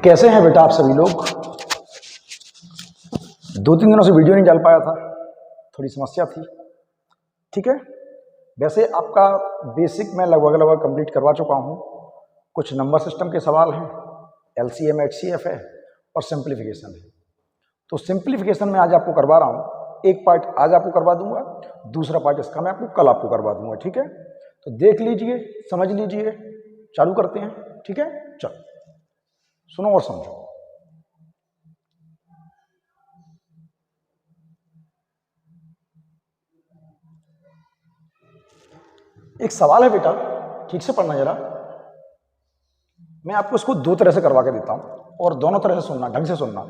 कैसे हैं बेटा आप सभी लोग। 2-3 दिनों से वीडियो नहीं डाल पाया था, थोड़ी समस्या थी। ठीक है, वैसे आपका बेसिक मैं लगभग कंप्लीट करवा चुका हूँ। कुछ नंबर सिस्टम के सवाल हैं, LCM HCF है और सिंप्लीफिकेशन है। तो सिंप्लीफिकेशन में आज आपको करवा रहा हूँ। एक पार्ट आज आपको करवा दूंगा, दूसरा पार्ट इसका मैं आपको कल आपको करवा दूंगा। ठीक है, तो देख लीजिए, समझ लीजिए, चालू करते हैं। ठीक है, चलो सुनो और समझो। एक सवाल है बेटा, ठीक से पढ़ना जरा। मैं आपको इसको दो तरह से करवा के देता हूं और दोनों तरह से सुनना, ढंग से सुनना।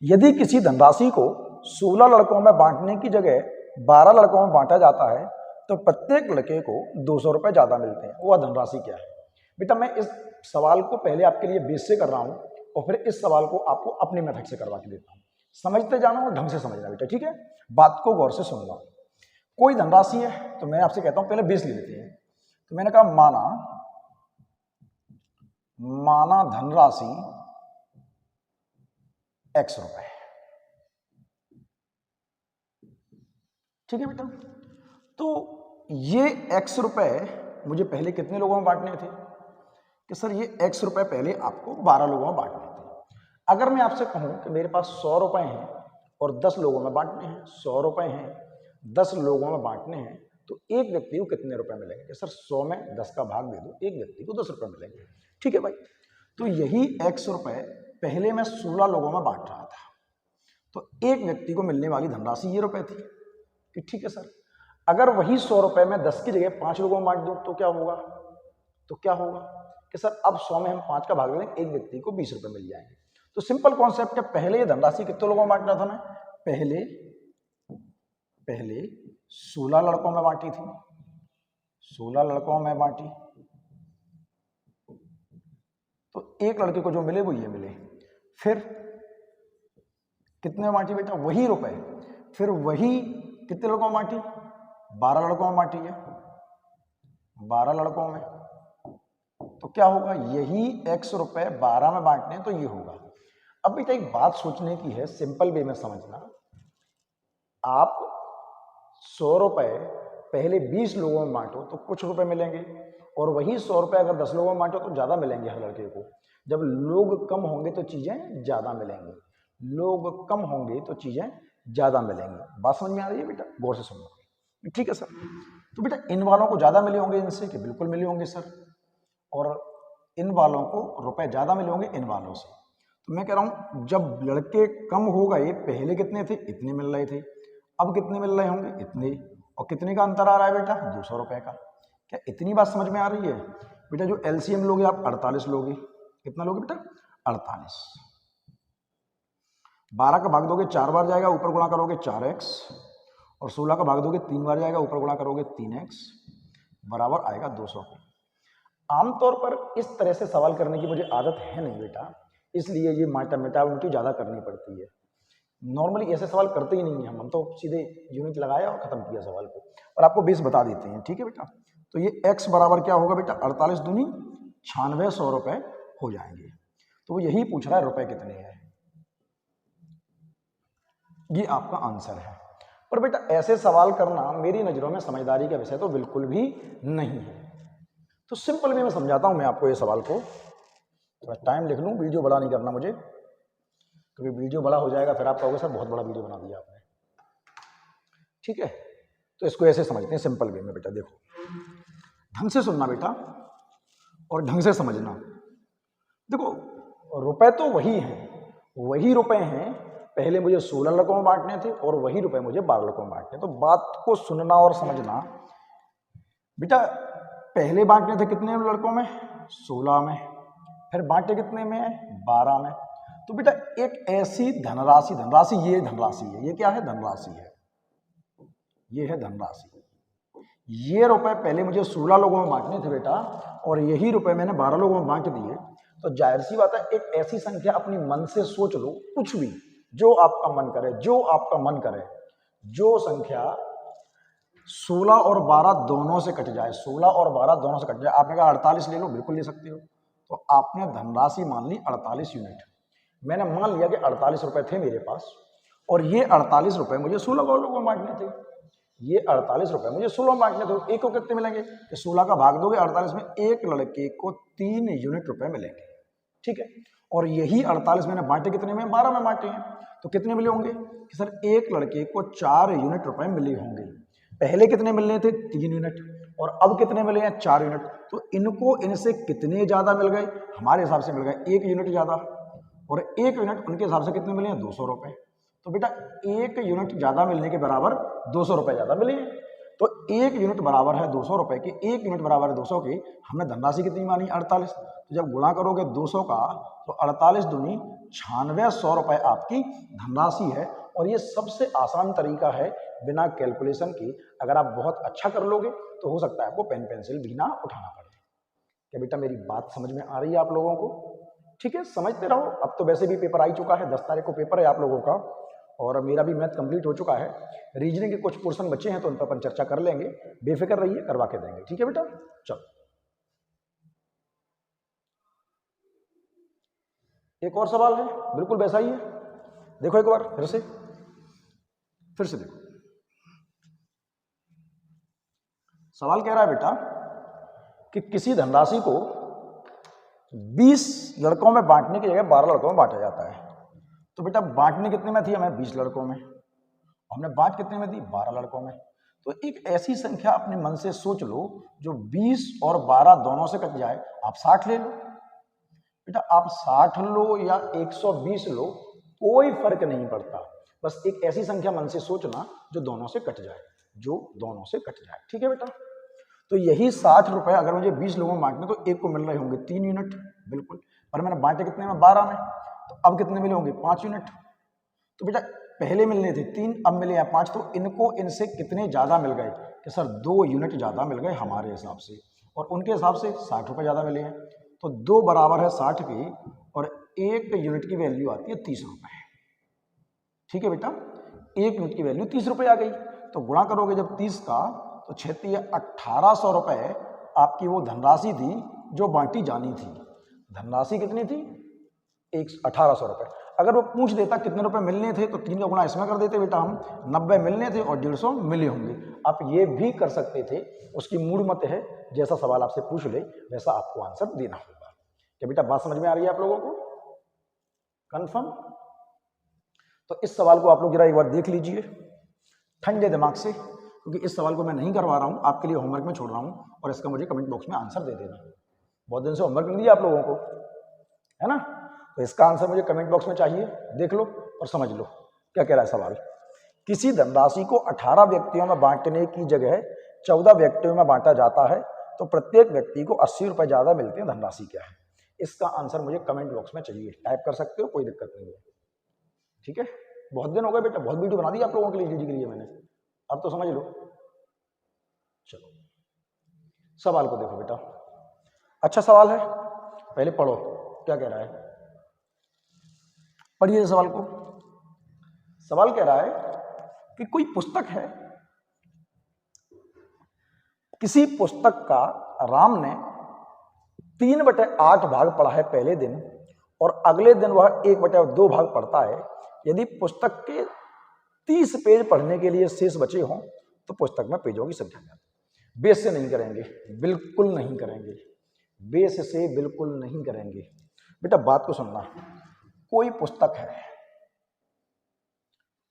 यदि किसी धनराशि को 16 लड़कों में बांटने की जगह 12 लड़कों में बांटा जाता है तो प्रत्येक लड़के को 200 रुपए ज्यादा मिलते हैं। वह धनराशि क्या है? बेटा मैं इस सवाल को पहले आपके लिए बेस से कर रहा हूं और फिर इस सवाल को आपको अपने मेथड से करवा के देता हूं। समझते जाना और ढंग से समझना बेटा। ठीक है, बात को गौर से सुनना। कोई धनराशि है तो मैं आपसे कहता हूं पहले बेस ले लेते हैं। तो मैंने कहा माना धनराशि X रुपए। ठीक है बेटा, तो ये X रुपए मुझे पहले कितने लोगों में बांटने थे कि सर ये X रुपए पहले आपको 12 लोगों में बांटने थे। अगर मैं आपसे कहूं कि मेरे पास 100 रुपए हैं और 10 लोगों में बांटने हैं, 100 रुपए हैं 10 लोगों में बांटने हैं, तो एक व्यक्ति को कितने रुपए मिलेंगे? सर 100 में 10 का भाग दे दो, एक व्यक्ति को 10 रुपए मिलेंगे। ठीक है भाई, तो यही X रुपए पहले मैं 16 लोगों में बांट रहा था, तो एक व्यक्ति को मिलने वाली धनराशि ये रुपए थी कि ठीक है सर, अगर वही 100 रुपए में 10 की जगह 5 लोगों में बांट दूं तो क्या होगा? तो क्या होगा कि सर अब 100 में हम 5 का भाग देंगे, एक व्यक्ति को 20 रुपए मिल जाएंगे। तो सिंपल कॉन्सेप्ट है। पहले ये धनराशि कितने लोगों में बांट रहा था मैं? पहले 16 लड़कों में बांटी थी, 16 लड़कों में बांटी, तो एक लड़के को जो मिले वो ये मिले। फिर कितने में बांटी बेटा? वही रुपए, फिर वही कितने लड़कों में बांटी? 12 लड़कों में बांटी है, 12 लड़कों में। तो क्या होगा? यही X रुपए 12 में बांटने तो ये होगा। अब बेटा एक बात सोचने की है, सिंपल वे में समझना। आप 100 रुपए पहले 20 लोगों में बांटो तो कुछ रुपए मिलेंगे, और वही 100 रुपए अगर 10 लोगों में बांटो तो ज्यादा मिलेंगे हर लड़के को। जब लोग कम होंगे तो चीजें ज्यादा मिलेंगी, लोग कम होंगे तो चीजें ज्यादा मिलेंगी। बात समझ में आ रही है बेटा? गौर से सुनना। ठीक है सर, तो बेटा इन वालों को ज्यादा मिले होंगे इनसे कि बिल्कुल मिले होंगे सर, और इन वालों को रुपए ज्यादा मिले होंगे इन वालों से। तो मैं कह रहा हूं जब लड़के कम हो गए, पहले कितने थे? इतने मिल रहे थे, अब कितने मिल रहे होंगे? इतने। और कितने का अंतर आ रहा है बेटा? 200 रुपए का। क्या इतनी बात समझ में आ रही है बेटा? जो LCM लोगे आप 48 लोगे। कितना लोगे बेटा? 48। 12 का भाग दोगे 4 बार जाएगा, ऊपर गुणा करोगे 4x, और 16 का भाग दोगे 3 बार जाएगा, ऊपर गुणा करोगे 3x, बराबर आएगा 200। आमतौर पर इस तरह से सवाल करने की मुझे आदत है नहीं बेटा, इसलिए ये मेटामिटी ज्यादा करनी पड़ती है। नॉर्मली ऐसे सवाल करते ही नहीं है हम तो सीधे यूनिट लगाया और खत्म किया सवाल को, और आपको बेस बता देते हैं। ठीक है बेटा, तो ये X बराबर क्या होगा बेटा? 48 दूनी 96, 100 रुपए हो जाएंगे। तो वो यही पूछ रहा है रुपए कितने हैं, ये आपका आंसर है। पर बेटा ऐसे सवाल करना मेरी नजरों में समझदारी का विषय तो बिल्कुल भी नहीं है। तो सिंपल वे में समझाता हूं मैं आपको ये सवाल को। थोड़ा टाइम लिख लूं, वीडियो बड़ा नहीं करना मुझे, क्योंकि वीडियो बड़ा हो जाएगा फिर आप कहोगे सर बहुत बड़ा वीडियो बना दिया आपने। ठीक है, तो इसको ऐसे समझते हैं सिंपल वे में बेटा। देखो ढंग से सुनना बेटा और ढंग से समझना। देखो रुपए तो वही हैं, वही रुपए हैं पहले मुझे 16 लड़कों में बांटने थे और वही रुपए मुझे 12 लड़कों में बांटने। तो बात को सुनना और समझना बेटा। पहले बांटने थे कितने लड़कों में? 16 में। फिर बांटे कितने में? 12 में। तो बेटा एक ऐसी धनराशि, ये धनराशि है, ये क्या है? धनराशि है, ये है धनराशि। ये रुपए पहले मुझे 16 लोगों में बांटने थे बेटा, और यही रुपए मैंने 12 लोगों में बांट दिए। तो जाहिर सी बात है, एक ऐसी संख्या अपनी मन से सोच लो, कुछ भी जो आपका मन करे, जो आपका मन करे, जो संख्या 16 और 12 दोनों से कट जाए, 16 और 12 दोनों से कट जाए। आपने कहा 48 ले लो, बिल्कुल ले सकते हो। तो आपने धनराशि मान ली 48 यूनिट। मैंने मान लिया कि 48 रुपए थे मेरे पास और ये 48 रुपए मुझे 16 लोगों को बांटने थे। ये 48 रुपए मुझे 16 बांटने थे। एक को कितने मिलेंगे कि 16 का भाग दोगे 48 में, एक लड़के को 3 यूनिट रुपए मिलेंगे। ठीक है, और यही 48 मैंने बांटे कितने में, 12 में बांटे हैं। तो कितने मिले होंगे कि सर एक लड़के को 4 यूनिट रुपए मिले होंगे। पहले कितने मिलने थे, 3 यूनिट, और अब कितने मिले हैं, 4 यूनिट। तो इनको इनसे कितने ज्यादा मिल गए, हमारे हिसाब से मिल गए 1 यूनिट ज्यादा, और 1 यूनिट उनके हिसाब से कितने मिले हैं, 200 रुपए। तो बेटा 1 यूनिट ज्यादा मिलने के बराबर 200 रुपए ज्यादा मिले हैं। तो 1 यूनिट बराबर है 200 रुपए की, 1 यूनिट बराबर है 200 की। हमने धनराशि कितनी मानी, 48। तो जब गुणा करोगे 200 का तो 48 दूनी 9600 रुपए आपकी धनराशि है। और ये सबसे आसान तरीका है बिना कैलकुलेशन की। अगर आप बहुत अच्छा कर लोगे तो हो सकता है आपको पेन पेंसिल भी ना उठाना पड़े। क्या बेटा मेरी बात समझ में आ रही है आप लोगों को? ठीक है, समझते रहो। अब तो वैसे भी पेपर आ ही चुका है, 10 तारीख को पेपर है आप लोगों का, और मेरा भी मैथ कंप्लीट हो चुका है। रीजनिंग के कुछ पोर्शन बचे हैं तो उन पर अपन चर्चा कर लेंगे। बेफिक्र रहिए, करवा के देंगे। ठीक है बेटा, चलो एक और सवाल है, बिल्कुल वैसा ही है। देखो एक बार फिर से देखो। सवाल कह रहा है बेटा कि किसी धनराशि को 20 लड़कों में बांटने की जगह 12 लड़कों में बांटा जाता है। तो बेटा बांटने कितने में थी हमें, 20 लड़कों में। हमने बांट कितने में दी, 12 लड़कों में। तो एक ऐसी संख्या अपने मन से सोच लो जो 20 और 12 दोनों से कट जाए। आप 60 ले लो बेटा, आप 60 लो या 120 लो, कोई फर्क नहीं पड़ता। बस एक ऐसी संख्या मन से सोचना जो दोनों से कट जाए, जो दोनों से कट जाए। ठीक है बेटा, तो यही 60 रुपए अगर मुझे 20 लोगों में बांटने तो एक को मिल रहे होंगे 3 यूनिट, बिल्कुल। पर मैंने बांटे कितने में, 12 में। तो अब कितने मिले होंगे, 5 यूनिट। तो बेटा पहले मिलने थे 3, अब मिले हैं 5। तो इनको इनसे कितने ज्यादा मिल गए कि सर 2 यूनिट ज्यादा मिल गए हमारे हिसाब से, और उनके हिसाब से 60 रुपए ज्यादा मिले हैं। तो 2 बराबर है 60 की, और 1 यूनिट की वैल्यू आती है 30 रुपए। ठीक है बेटा, 1 यूनिट की वैल्यू 30 रुपए आ गई। तो गुणा करोगे जब 30 का तो 36 1800 रुपए आपकी वो धनराशि थी जो बांटी जानी थी। धनराशि कितनी थी, 1800 रुपए। अगर वो पूछ देता कितने रुपए मिलने थे तो 3 का गुणा इसमें कर देते बेटा हम, 90 मिलने थे और 150 मिले होंगे। आप ये भी कर सकते थे, उसकी मूड मत है, जैसा सवाल आपसे पूछ ले वैसा आपको आंसर देना होगा। क्या बेटा बात समझ में आ रही है आप लोगों को, कंफर्म? तो इस सवाल को आप लोग जरा एक बार देख लीजिए ठंडे दिमाग से, क्योंकि इस सवाल को मैं नहीं करवा रहा हूं, आपके लिए होमवर्क में छोड़ रहा हूं, और इसका मुझे कमेंट बॉक्स में आंसर दे देना। बहुत दिन से होमवर्क नहीं दिया आप लोगों को, है ना? तो इसका आंसर मुझे कमेंट बॉक्स में चाहिए, देख लो और समझ लो क्या कह रहा है सवाल। किसी धनराशि को 18 व्यक्तियों में बांटने की जगह 14 व्यक्तियों में बांटा जाता है तो प्रत्येक व्यक्ति को 80 रुपए ज्यादा मिलते हैं, धनराशि क्या है? इसका आंसर मुझे कमेंट बॉक्स में चाहिए। टाइप कर सकते हो, कोई दिक्कत नहीं है। ठीक है, बहुत दिन हो गए बेटा, बहुत वीडियो बना दी आप लोगों के लिए, जीडी के लिए मैंने, अब तो समझ लो। चलो सवाल को देखो बेटा, अच्छा सवाल है, पहले पढ़ो क्या कह रहा है, पढ़िए सवाल को। सवाल कह रहा है कि कोई पुस्तक है, किसी पुस्तक का राम ने 3/8 भाग पढ़ा है पहले दिन, और अगले दिन वह 1/2 भाग पढ़ता है। यदि पुस्तक के 30 पेज पढ़ने के लिए शेष बचे हों तो पुस्तक में पेजों की संख्या क्या? बेस से नहीं करेंगे, बिल्कुल नहीं करेंगे, बेस से बिल्कुल नहीं करेंगे बेटा। बात को सुनना, कोई पुस्तक है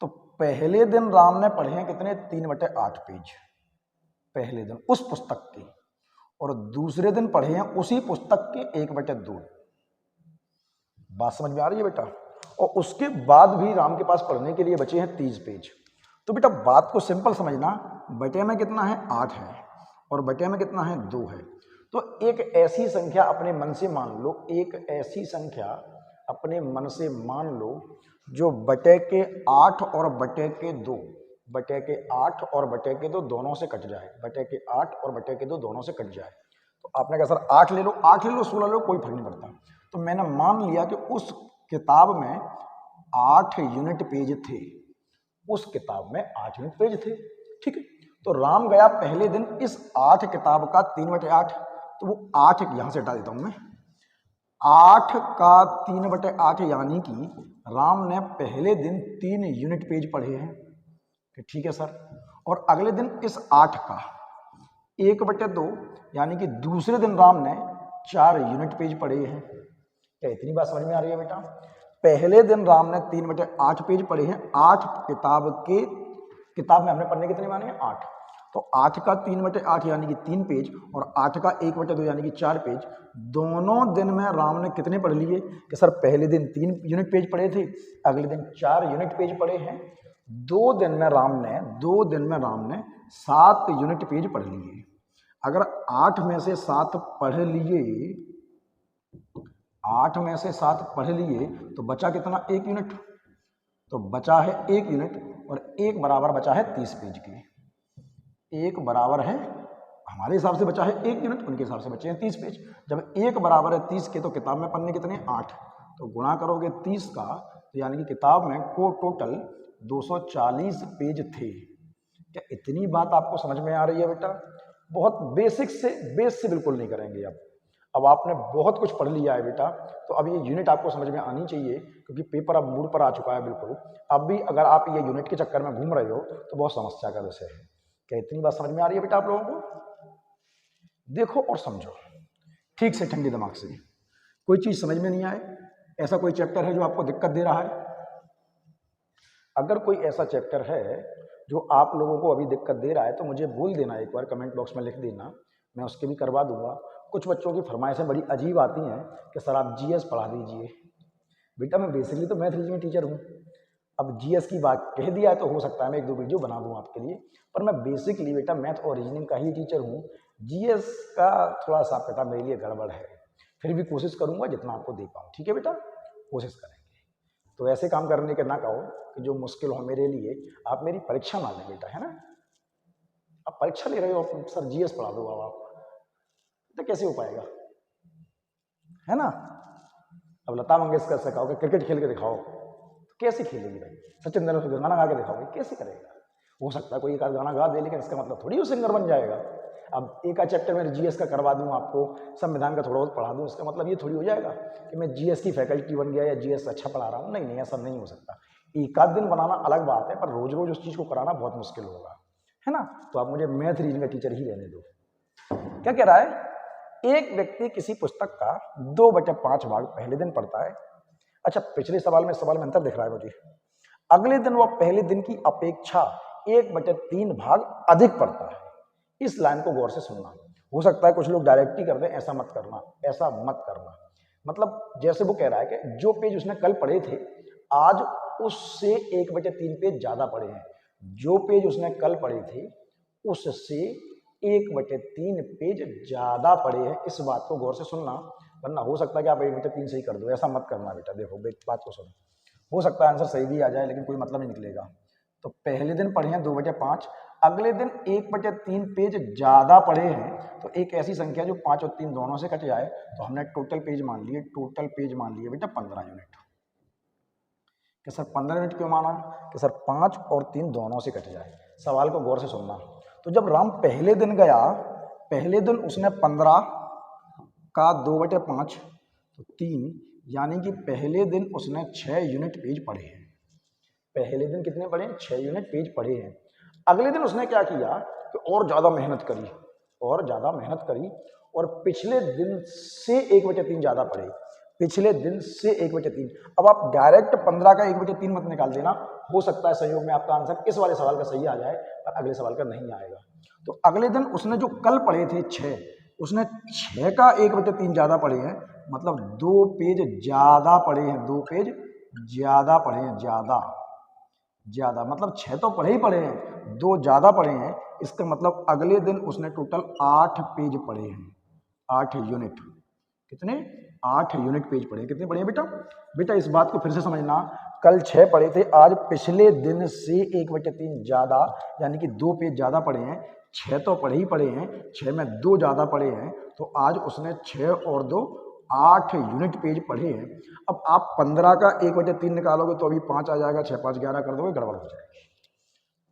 तो पहले दिन राम ने पढ़े हैं कितने, 3/8 पेज पहले दिन उस पुस्तक के, और दूसरे दिन पढ़े हैं उसी पुस्तक के 1/2। बात समझ में आ रही है बेटा? और उसके बाद भी राम के पास पढ़ने के लिए बचे हैं 30 पेज। तो बेटा बात को सिंपल समझना, बटे में कितना है, 8 है, और बटे में कितना है, 2 है। तो एक ऐसी संख्या अपने मन से मान लो, एक ऐसी संख्या अपने मन से मान लो जो बटे के 8 और बटे के 2, बटे के 8 और बटे के 2 दोनों से कट जाए, बटे के 8 और बटे के 2 दोनों से कट जाए। तो आपने कहा सर 8 ले लो, 8 ले लो, 16 ले लो, कोई फर्क नहीं पड़ता। तो मैंने मान लिया कि उस किताब में 8 यूनिट पेज थे, उस किताब में 8 यूनिट पेज थे। ठीक है, तो राम गया पहले दिन इस 8 किताब का 3/8, तो वो 8 यहां से हटा देता हूं मैं, 8 का 3/8 यानी कि राम ने पहले दिन 3 यूनिट पेज पढ़े हैं, कि ठीक है सर, और अगले दिन इस 8 का 1/2 यानी कि दूसरे दिन राम ने 4 यूनिट पेज पढ़े हैं। क्या इतनी बात समझ में आ रही है बेटा? पहले दिन राम ने 3/8 पेज पढ़े हैं। 8 किताब में हमने पढ़ने कितने माने हैं? 8। तो 8 का 3/8 यानी कि 3 पेज और 8 का 1/2 यानी कि 4 पेज, दोनों दिन में राम ने कितने पढ़ लिए? कि सर पहले दिन 3 यूनिट पेज पढ़े थे, अगले दिन 4 यूनिट पेज पढ़े हैं। 2 दिन में राम ने 7 यूनिट पेज पढ़ लिए। अगर 8 में से 7 पढ़ लिए, 8 में से 7 पढ़ लिए तो बचा कितना? 1 यूनिट। तो बचा है 1 यूनिट और 1 बराबर बचा है 30 पेज के। 1 बराबर है, हमारे हिसाब से बचा है 1 यूनिट, उनके हिसाब से बचे हैं 30 पेज। जब 1 बराबर है 30 के तो किताब में पन्ने कितने? 8। तो गुणा करोगे 30 का, तो यानी कि किताब में को टोटल 240 पेज थे। क्या इतनी बात आपको समझ में आ रही है बेटा? बहुत बेसिक से, बेस से बिल्कुल नहीं करेंगे। अब आपने बहुत कुछ पढ़ लिया है बेटा, तो अब ये यूनिट आपको समझ में आनी चाहिए, क्योंकि पेपर अब मूड पर आ चुका है बिल्कुल। अब भी अगर आप ये यूनिट के चक्कर में घूम रहे हो तो बहुत समस्या का विषय है। क्या इतनी बात समझ में आ रही है बेटा आप लोगों को? देखो और समझो ठीक से, ठंडे दिमाग से। कोई चीज समझ में नहीं आए, ऐसा कोई चैप्टर है जो आपको दिक्कत दे रहा है? अगर कोई ऐसा चैप्टर है जो आप लोगों को अभी दिक्कत दे रहा है तो मुझे बोल देना, एक बार कमेंट बॉक्स में लिख देना, मैं उसके भी करवा दूंगा। कुछ बच्चों की फरमाइशें बड़ी अजीब आती हैं कि सर आप जीएस पढ़ा दीजिए। बेटा मैं बेसिकली तो मैथ रीजनिंग टीचर हूँ। अब जीएस की बात कह दिया है तो हो सकता है मैं 1-2 वीडियो बना दूँ आपके लिए, पर मैं बेसिकली बेटा मैथ और रीजनिंग का ही टीचर हूँ। जीएस का थोड़ा सा पता मेरे लिए गड़बड़ है, फिर भी कोशिश करूँगा जितना आपको दे पाऊँ। ठीक है बेटा, कोशिश करेंगे। तो ऐसे काम करने के ना कहो कि जो मुश्किल हो मेरे लिए। आप मेरी परीक्षा ना लें बेटा, है ना? आप परीक्षा ले रहे हो, सर जीएस पढ़ा दो आप, तो कैसे हो पाएगा, है ना? अब लता मंगेशकर से कहोगे क्रिकेट खेल के दिखाओ, तो कैसे खेलेगी भाई? सचिन तेंदुलकर गाना गा के दिखाओगे, कैसे करेगा? हो सकता है कोई एक आध गाना गा दे, लेकिन इसका मतलब थोड़ी वो सिंगर बन जाएगा। अब एक आध चैप्टर में जीएस का करवा दूं आपको, संविधान का थोड़ा बहुत पढ़ा दूं, इसका मतलब ये थोड़ी हो जाएगा कि मैं जीएस की फैकल्टी बन गया या जीएस अच्छा पढ़ा रहा हूँ। नहीं नहीं, ऐसा नहीं हो सकता। एक आध दिन बनाना अलग बात है, पर रोज रोज उस चीज को कराना बहुत मुश्किल होगा, है ना? तो आप मुझे मैथ रीजनिंग का टीचर ही रहने दो। क्या कह रहा है? एक व्यक्ति किसी पुस्तक का 2/5 भाग पहले दिन पढ़ता है। अच्छा, पिछले सवाल में अंतर दिख रहा है मुझे। अगले दिन वह पहले दिन की अपेक्षा 1/3 भाग अधिक पढ़ता है। इस लाइन को गौर से सुनना। हो सकता है कुछ लोग डायरेक्ट ही कर दें, ऐसा मत करना, ऐसा मत करना। मतलब जैसे वो कह रहा है कि जो पेज उसने कल पढ़े थे, आज उससे 1/3 पेज ज्यादा पढ़े हैं। जो पेज उसने कल पढ़े थे उससे 1/3 पेज ज्यादा पढ़े हैं। इस बात को गौर से सुनना, वरना हो सकता है कि आप 1/3 सही कर दो। ऐसा मत करना बेटा। देखो बात को सुनो, हो सकता है आंसर सही भी आ जाए, लेकिन कोई मतलब नहीं निकलेगा। तो पहले दिन पढ़े हैं 2/5, अगले दिन 1/3 पेज ज्यादा पढ़े हैं। तो एक ऐसी संख्या जो 5 और 3 दोनों से कट जाए, तो हमने टोटल पेज मान लिए बेटा 15 यूनिट। कि सर 15 यूनिट क्यों माना? कि सर 5 और 3 दोनों से कट जाए। सवाल को गौर से सुनना। तो जब राम पहले दिन गया, पहले दिन उसने 15 का 2/5 तो 3, यानी कि पहले दिन उसने 6 यूनिट पेज पढ़े हैं। पहले दिन कितने पढ़े? 6 यूनिट पेज पढ़े हैं। अगले दिन उसने क्या किया कि और ज्यादा मेहनत करी, और पिछले दिन से 1/3 ज्यादा पढ़े। पिछले दिन से 1/3। अब आप डायरेक्ट 15 का 1/3 मत निकाल देना। हो सकता है संयोग में आपका आंसर इस वाले सवाल का सही आ जाए, पर अगले सवाल का नहीं आएगा। तो अगले दिन उसने जो कल पढ़े थे 6, उसने 6 का 1/3 ज्यादा पढ़े हैं। मतलब 2 पेज ज्यादा पढ़े हैं, 2 पेज ज्यादा पढ़े हैं, ज्यादा मतलब 6 तो पढ़े ही पढ़े हैं, 2 ज्यादा पढ़े हैं। इसका मतलब अगले दिन उसने टोटल 8 पेज पढ़े हैं, 8 यूनिट। कितने? 8 यूनिट पेज पढ़े। कितने पढ़े हैं बेटा? इस बात को फिर से समझना। कल 6 पढ़े थे, आज पिछले दिन से 1/3 ज्यादा, यानी कि 2 पेज ज्यादा पढ़े हैं। 6 तो पढ़े ही पढ़े हैं, 6 में 2 ज्यादा पढ़े हैं, तो आज उसने 6 और 2 8 यूनिट पेज पढ़े हैं। अब आप 15 का 1/3 निकालोगे तो अभी 5 आ जाएगा, 6 5 11 कर दोगे, गड़बड़ हो जाएगी।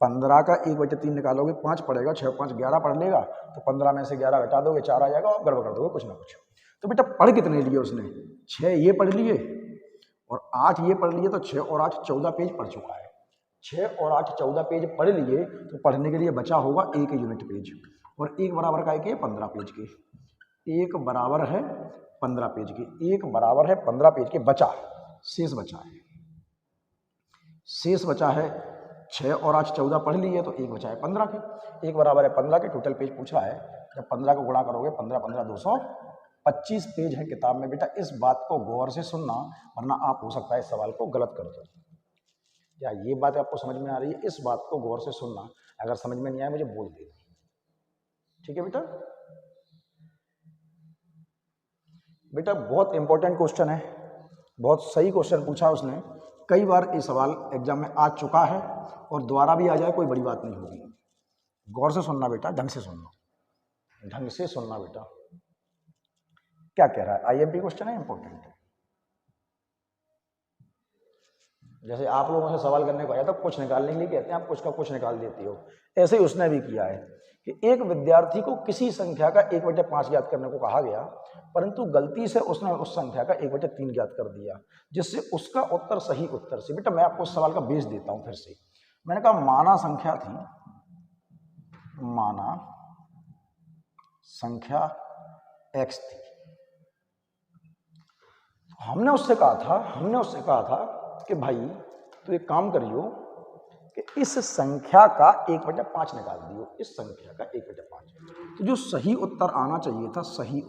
15 का 1/3 निकालोगे 5 पड़ेगा, 6 5 11 पढ़ लेगा, तो 15 में से 11 घटा दोगे 4 आ जाएगा, और गड़बड़ कर दोगे कुछ ना कुछ। तो बेटा पढ़ कितने लिए उसने, 6 ये पढ़ लिए और 8 ये पढ़ लिए, तो 6 और 8 14 पेज पढ़ चुका है। 6 और 8 14 पेज पढ़ लिए, तो पढ़ने के लिए बचा होगा 1 यूनिट पेज, और 1 बराबर का है 15 पेज के, 1 बराबर है 15 पेज के, 1 बराबर है 15 पेज के, बचा, शेष बचा है, शेष बचा है 6 और 8 14 पढ़ लिए, तो 1 बचा है 15 के, 1 बराबर है 15 के, टोटल पेज पूछ रहा है, जब 15 को गुणा करोगे 15 15 225 पेज है किताब में। बेटा इस बात को गौर से सुनना, वरना आप हो सकता है इस सवाल को गलत कर दो। क्या ये बात आपको समझ में आ रही है? इस बात को गौर से सुनना, अगर समझ में नहीं आए मुझे बोल देना, ठीक है बेटा। बेटा बहुत इंपॉर्टेंट क्वेश्चन है, बहुत सही क्वेश्चन पूछा उसने, कई बार ये सवाल एग्जाम में आ चुका है और दोबारा भी आ जाए कोई बड़ी बात नहीं होगी। गौर से सुनना बेटा, ढंग से सुनना, ढंग से सुनना बेटा। क्या कह रहा है? आईएमपी क्वेश्चन है, इंपॉर्टेंट है। जैसे आप लोगों से सवाल करने को आया तो कुछ निकालने के लिए कहते हैं, आप कुछ का कुछ निकाल देती हो, ऐसे ही उसने भी किया है कि एक विद्यार्थी को किसी संख्या का 1/5 ज्ञात करने को कहा गया, परंतु गलती से उसने उस संख्या का 1/3 ज्ञात कर दिया, जिससे उसका उत्तर सही उत्तर से। बेटा मैं आपको उस सवाल का बेस देता हूं फिर से। मैंने कहा माना संख्या थी, माना संख्या x थी, हमने उससे कहा था कि भाई तो एक काम करियो कि इस संख्या का 1/5 निकाल दियो, इस संख्या का 1/5। तो जो सही उत्तर आना चाहिए था, सही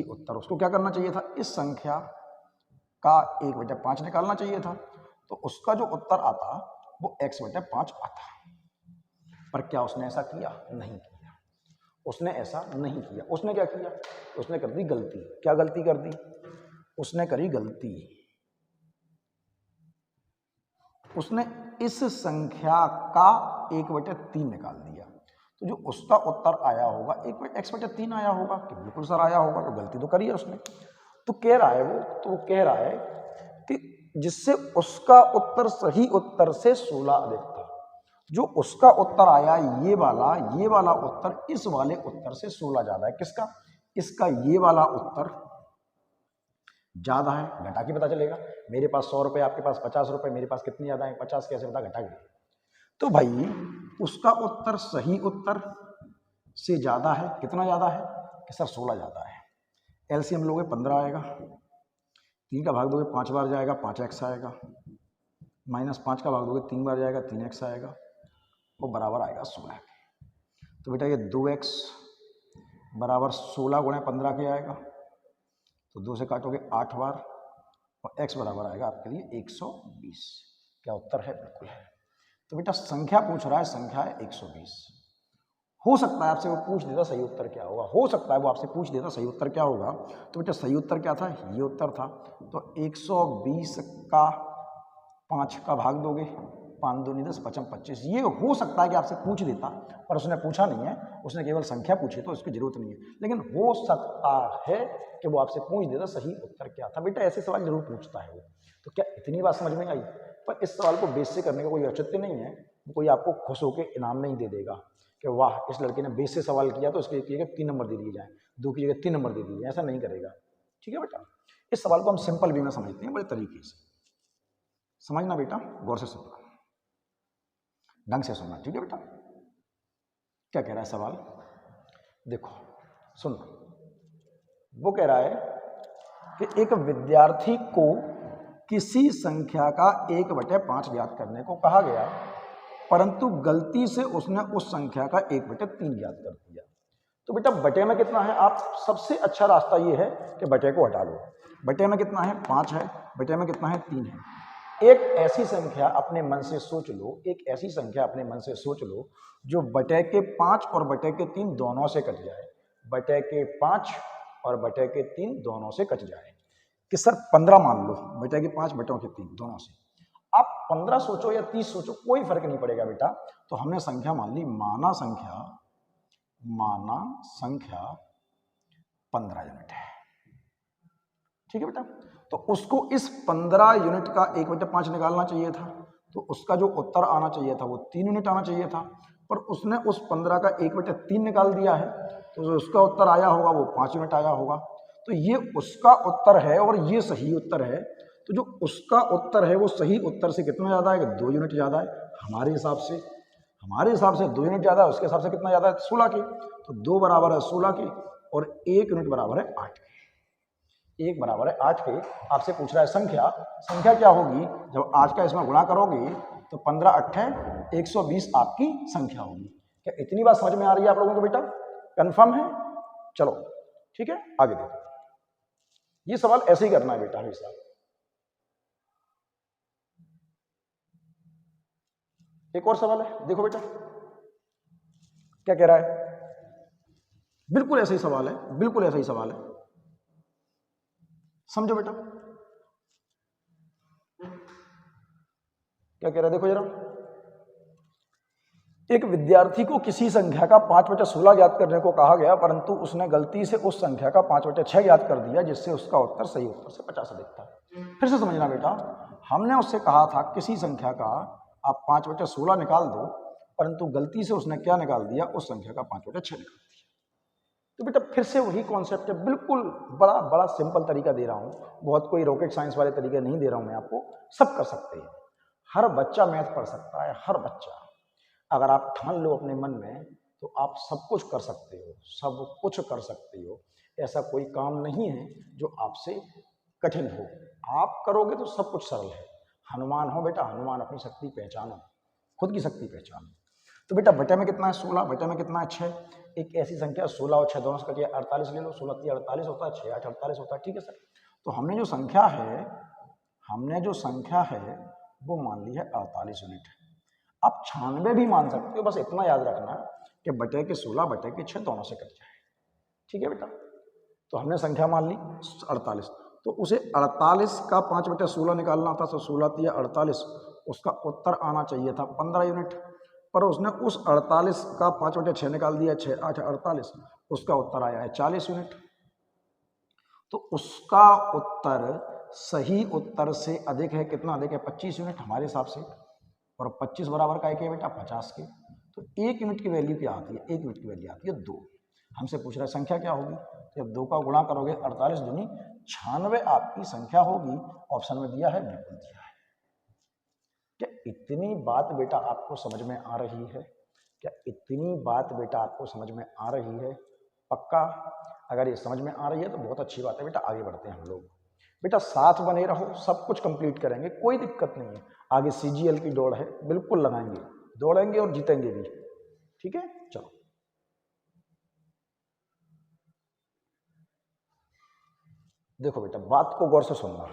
उत्तर उसको क्या करना चाहिए था, इस संख्या का 1/5 निकालना चाहिए था, तो उसका जो उत्तर आता वो x/5 आता। पर क्या उसने ऐसा किया? नहीं किया, उसने ऐसा नहीं किया। उसने क्या किया? उसने कर दी गलती। क्या गलती कर दी? उसने करी गलती, उसने इस संख्या का 1/3 निकाल दिया। तो जो उसका उत्तर आया होगा x/3 आया होगा, कि बिल्कुल सर आया होगा, तो गलती तो करी है उसने। तो कह रहा है वो कह रहा है कि जिससे उसका उत्तर सही उत्तर से 16 अधिक था। जो उसका उत्तर आया ये वाला उत्तर इस वाले उत्तर से 16 ज्यादा है। किसका? इसका ये वाला उत्तर ज्यादा है। घटा के पता चलेगा, मेरे पास 100 रुपए, आपके पास 50 रुपए, मेरे पास कितने ज्यादा है? 50। कैसे पता? घटा के। तो भाई उसका उत्तर सही उत्तर से ज्यादा है। कितना ज्यादा है? कि सर 16 ज्यादा है। एलसीएम लोगे 15 आएगा, 3 का भाग दोगे 5 बार जाएगा, 5x आएगा, -5 का भाग दोगे 3 बार जाएगा, 3x आएगा, वो बराबर आएगा 16 के। तो बेटा ये 2x बराबर 16 गुणे 15 के आएगा, तो 2 से काटोगे 8 बार, और x बराबर आएगा आपके लिए 120। क्या उत्तर है? बिल्कुल है। तो बेटा संख्या पूछ रहा है, संख्या है 120। हो सकता है आपसे वो पूछ देता सही उत्तर क्या होगा, हो सकता है वो आपसे पूछ देता सही उत्तर क्या होगा। तो बेटा सही उत्तर क्या था? ये उत्तर था। तो 120 का 5 का भाग दोगे, 5 दूनी 10, 5 25। ये हो सकता है कि आपसे पूछ देता, पर उसने पूछा नहीं है, उसने केवल संख्या पूछी, तो इसकी जरूरत नहीं है। लेकिन हो सकता है कि वो आपसे पूछ देता सही उत्तर क्या था। बेटा ऐसे सवाल जरूर पूछता है वो। तो क्या इतनी बात समझ में आई? पर इस सवाल को बेस से करने का कोई औचित्य नहीं है। कोई आपको खुश होकर इनाम नहीं दे देगा कि वाह इस लड़के ने बेस से सवाल किया तो इसके लिए 3 नंबर दे दिए जाए, 2 की जगह 3 नंबर दे दिए जाए। ऐसा नहीं करेगा, ठीक है बेटा। इस सवाल को हम सिंपल वे में समझते हैं, बड़े तरीके से समझना बेटा, गौर से सुनना, ढंग से सुनना, ठीक है बेटा। क्या कह रहा है सवाल? देखो सुनना। वो कह रहा है कि एक विद्यार्थी को किसी संख्या का 1/5 ज्ञात करने को कहा गया, परंतु गलती से उसने उस संख्या का 1/3 ज्ञात कर दिया। तो बेटा बटे में कितना है? आप सबसे अच्छा रास्ता ये है कि बटे को हटा लो। बटे में कितना है? 5 है। बटे में कितना है? 3 है। एक ऐसी संख्या अपने मन से सोच लो, एक ऐसी संख्या अपने मन से सोच लो जो बटे के 5 और बटे के 3 दोनों से कट जाए। बटे के 5 और बटे के 3 दोनों से कट जाए। कि सर 15 मान लो, बटे के 5 बटों के 3 दोनों से। आप 15 सोचो या 30 सोचो, कोई फर्क नहीं पड़ेगा बेटा। तो हमने संख्या मान ली, माना संख्या 15 यूनिट है, ठीक है बेटा। तो उसको इस 15 यूनिट का 1/5 निकालना चाहिए था, तो उसका जो उत्तर आना चाहिए था वो 3 यूनिट आना चाहिए था। पर उसने उस 15 का 1/3 निकाल दिया है, तो जो उसका उत्तर आया होगा वो 5 यूनिट आया होगा। तो ये उसका उत्तर है और ये सही उत्तर है। तो जो उसका उत्तर है वो सही उत्तर से कितना ज़्यादा है? 2 यूनिट ज़्यादा है हमारे हिसाब से। हमारे हिसाब से 2 यूनिट ज़्यादा है, उसके हिसाब से कितना ज़्यादा है? 16 के। तो 2 बराबर है 16 के और 1 यूनिट बराबर है 8 के। 1 बराबर है 8 के। आपसे पूछ रहा है संख्या, संख्या क्या होगी? जब 8 का इसमें गुणा करोगे तो 15 अट्ठे 120 आपकी संख्या होगी। क्या इतनी बात समझ में आ रही है आप लोगों को बेटा? कंफर्म है? चलो ठीक है, आगे देखो। ये सवाल ऐसे ही करना है बेटा हमेशा। एक और सवाल है, देखो बेटा क्या कह रहा है। बिल्कुल ऐसा ही सवाल है, बिल्कुल ऐसा ही सवाल है, समझो बेटा क्या कह रहा है। देखो जरा, एक विद्यार्थी को किसी संख्या का 5/16 ज्ञात करने को कहा गया, परंतु उसने गलती से उस संख्या का 5/6 ज्ञात कर दिया, जिससे उसका उत्तर सही उत्तर से 50 अधिक था। फिर से समझना बेटा, हमने उससे कहा था किसी संख्या का आप 5/16 निकाल दो, परंतु गलती से उसने क्या निकाल दिया? उस संख्या का 5/6 निकाल दिया। तो बेटा फिर से वही कॉन्सेप्ट है, बिल्कुल बड़ा बड़ा सिंपल तरीका दे रहा हूँ, बहुत कोई रॉकेट साइंस वाले तरीके नहीं दे रहा हूँ मैं आपको, सब कर सकते हैं। हर बच्चा मैथ पढ़ सकता है, हर बच्चा। अगर आप ठान लो अपने मन में तो आप सब कुछ कर सकते हो, सब कुछ कर सकते हो। ऐसा कोई काम नहीं है जो आपसे कठिन हो, आप करोगे तो सब कुछ सरल है। हनुमान हो बेटा, हनुमान अपनी शक्ति पहचानो, खुद की शक्ति पहचानो। तो बेटा बटे में कितना है? 16, बटे में कितना है? 6। एक ऐसी संख्या 16 और 6 दोनों से कटिए 48 ले लो, 16 3 48 होता है, 6 8 48 होता है। ठीक है सर, तो हमने जो संख्या है वो मान ली है 48 यूनिट। आप 96 भी मान सकते हो, बस इतना याद रखना कि बटे के 16 बटे के 6 दोनों से कट जाए। ठीक है बेटा, तो हमने संख्या मान ली 48, तो उसे 48 का 5/16 निकालना था। तो 16 3 48, उसका उत्तर आना चाहिए था 15 यूनिट, पर उसने उस 48 का 5/6 निकाल दिया, 6 8 48, उसका उत्तर आया है 40 यूनिट। तो उसका उत्तर सही उत्तर से अधिक है, कितना अधिक है? 25 यूनिट हमारे हिसाब से। और 25 बराबर का है बेटा 50 के। तो 1 यूनिट की वैल्यू क्या आती है? 1 यूनिट की वैल्यू आती है 2। हमसे पूछ रहा है संख्या क्या होगी? जब 2 का गुणा करोगे 48 दूनी 96 आपकी संख्या होगी। ऑप्शन में दिया है, बिल्कुल दिया है। क्या इतनी बात बेटा आपको समझ में आ रही है? क्या इतनी बात बेटा आपको समझ में आ रही है? पक्का? अगर ये समझ में आ रही है तो बहुत अच्छी बात है बेटा, आगे बढ़ते हैं हम लोग। बेटा साथ बने रहो, सब कुछ कंप्लीट करेंगे, कोई दिक्कत नहीं है। आगे सीजीएल की दौड़ है, बिल्कुल लगाएंगे, दौड़ेंगे और जीतेंगे भी। ठीक है, चलो देखो बेटा, बात को गौर से सुनना।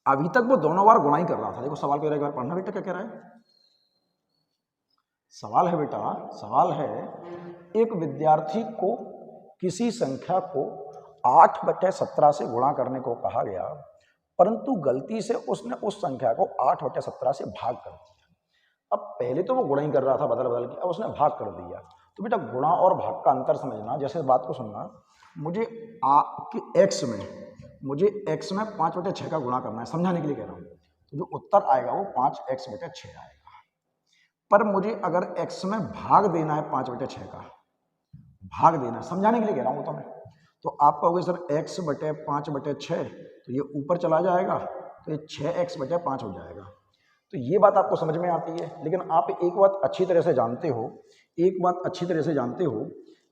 अभी तक वो दोनों बार गुणा ही कर रहा था। देखो सवाल एक बार पढ़ना बेटा, क्या कह रहा है। सवाल है बेटा, सवाल है, एक विद्यार्थी को किसी संख्या को 8/17 से गुणा करने को कहा गया, परंतु गलती से उसने उस संख्या को 8/17 से भाग कर दिया। अब पहले तो वो गुणा ही कर रहा था बदल बदल के, अब उसने भाग कर दिया। तो बेटा गुणा और भाग का अंतर समझना। जैसे बात को सुनना, मुझे एक्स में 5/6 का गुणा करना है, समझाने के लिए कह रहा हूँ। तो जो उत्तर आएगा वो 5x/6 आएगा। पर मुझे अगर x में भाग देना है 5/6 का, भाग देना है, समझाने के लिए कह रहा हूँ तो मैं। तो आप कहोगे सर x/5/6, तो ये ऊपर चला जाएगा, तो ये 6x/5 हो जाएगा। तो ये बात आपको समझ में आती है। लेकिन आप एक बात अच्छी तरह से जानते हो,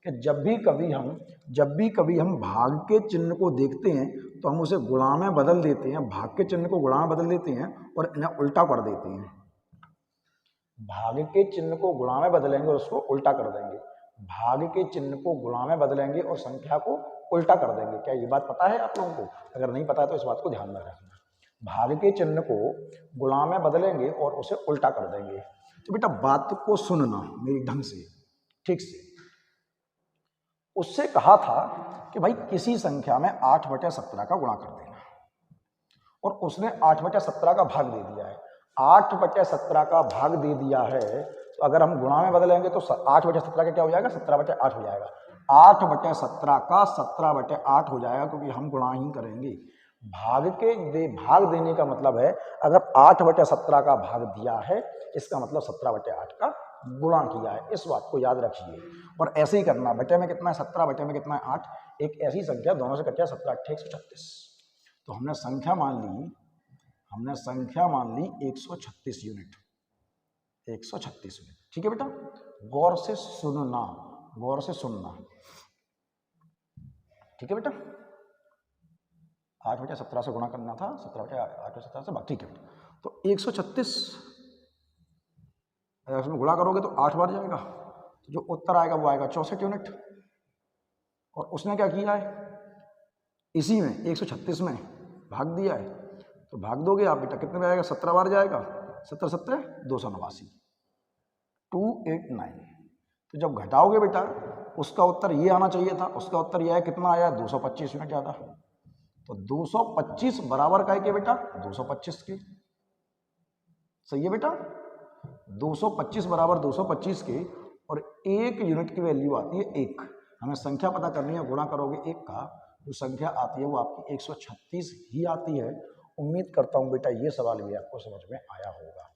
कि जब भी कभी हम भाग के चिन्ह को देखते हैं तो हम उसे गुणा में बदल देते हैं, भाग के चिन्ह को गुणा में बदल देते हैं और इन्हें उल्टा कर देते हैं। भाग के चिन्ह को गुणा में बदलेंगे और उसको उल्टा कर देंगे, भाग के चिन्ह को गुणा में बदलेंगे और संख्या को उल्टा कर देंगे। क्या ये बात पता है आप लोगों को? अगर नहीं पता है तो इस बात को ध्यान में रखना। भाग के चिन्ह को गुणा में बदलेंगे और उसे उल्टा कर देंगे। तो बेटा बात को सुनना मेरी ढंग से, ठीक से। उससे कहा था कि भाई किसी संख्या में 8/17 का गुणा कर देना, और उसने 8/17 का भाग दे दिया है। 8/17 का भाग दे दिया है, तो अगर हम गुणा में बदलेंगे तो 8/17 का क्या हो जाएगा? 17/8 हो जाएगा। 8/17 का 17/8 हो जाएगा, क्योंकि हम गुणा ही करेंगे। भाग देने का मतलब है अगर 8/17 का भाग दिया है, इसका मतलब 17/8 का गुणा किया है। इस बात को याद रखिए। और ऐसे ही करना, बटे में कितना है 17, बटे में कितना है 8, एक ऐसी संख्या दोनों से कट गया 17 8 136। तो हमने संख्या मान ली 136 यूनिट, 136 यूनिट। ठीक है बेटा, गौर से सुनना, ठीक है बेटा। 8/17 से गुणा करना था, 17/8/17 से, ठीक है बेटा। तो 136 अगर इसमें गुणा करोगे तो 8 बार जाएगा, तो जो उत्तर आएगा वो आएगा 64 यूनिट। और उसने क्या किया है, इसी में 136 में भाग दिया है, तो भाग दोगे आप बेटा कितने में आएगा, 17 बार जाएगा, 17 17 289, 289। तो जब घटाओगे बेटा उसका उत्तर ये आना चाहिए था, उसका उत्तर ये है, कितना आया, 225 यूनिट ज़्यादा। तो 225 बराबर का है कि बेटा 225 के, सही है बेटा। 225 बराबर 225 के, और 1 यूनिट की वैल्यू आती है 1। हमें संख्या पता करनी है, गुणा करोगे 1 का, जो संख्या आती है वो आपकी 136 ही आती है। उम्मीद करता हूँ बेटा ये सवाल भी आपको समझ में आया होगा।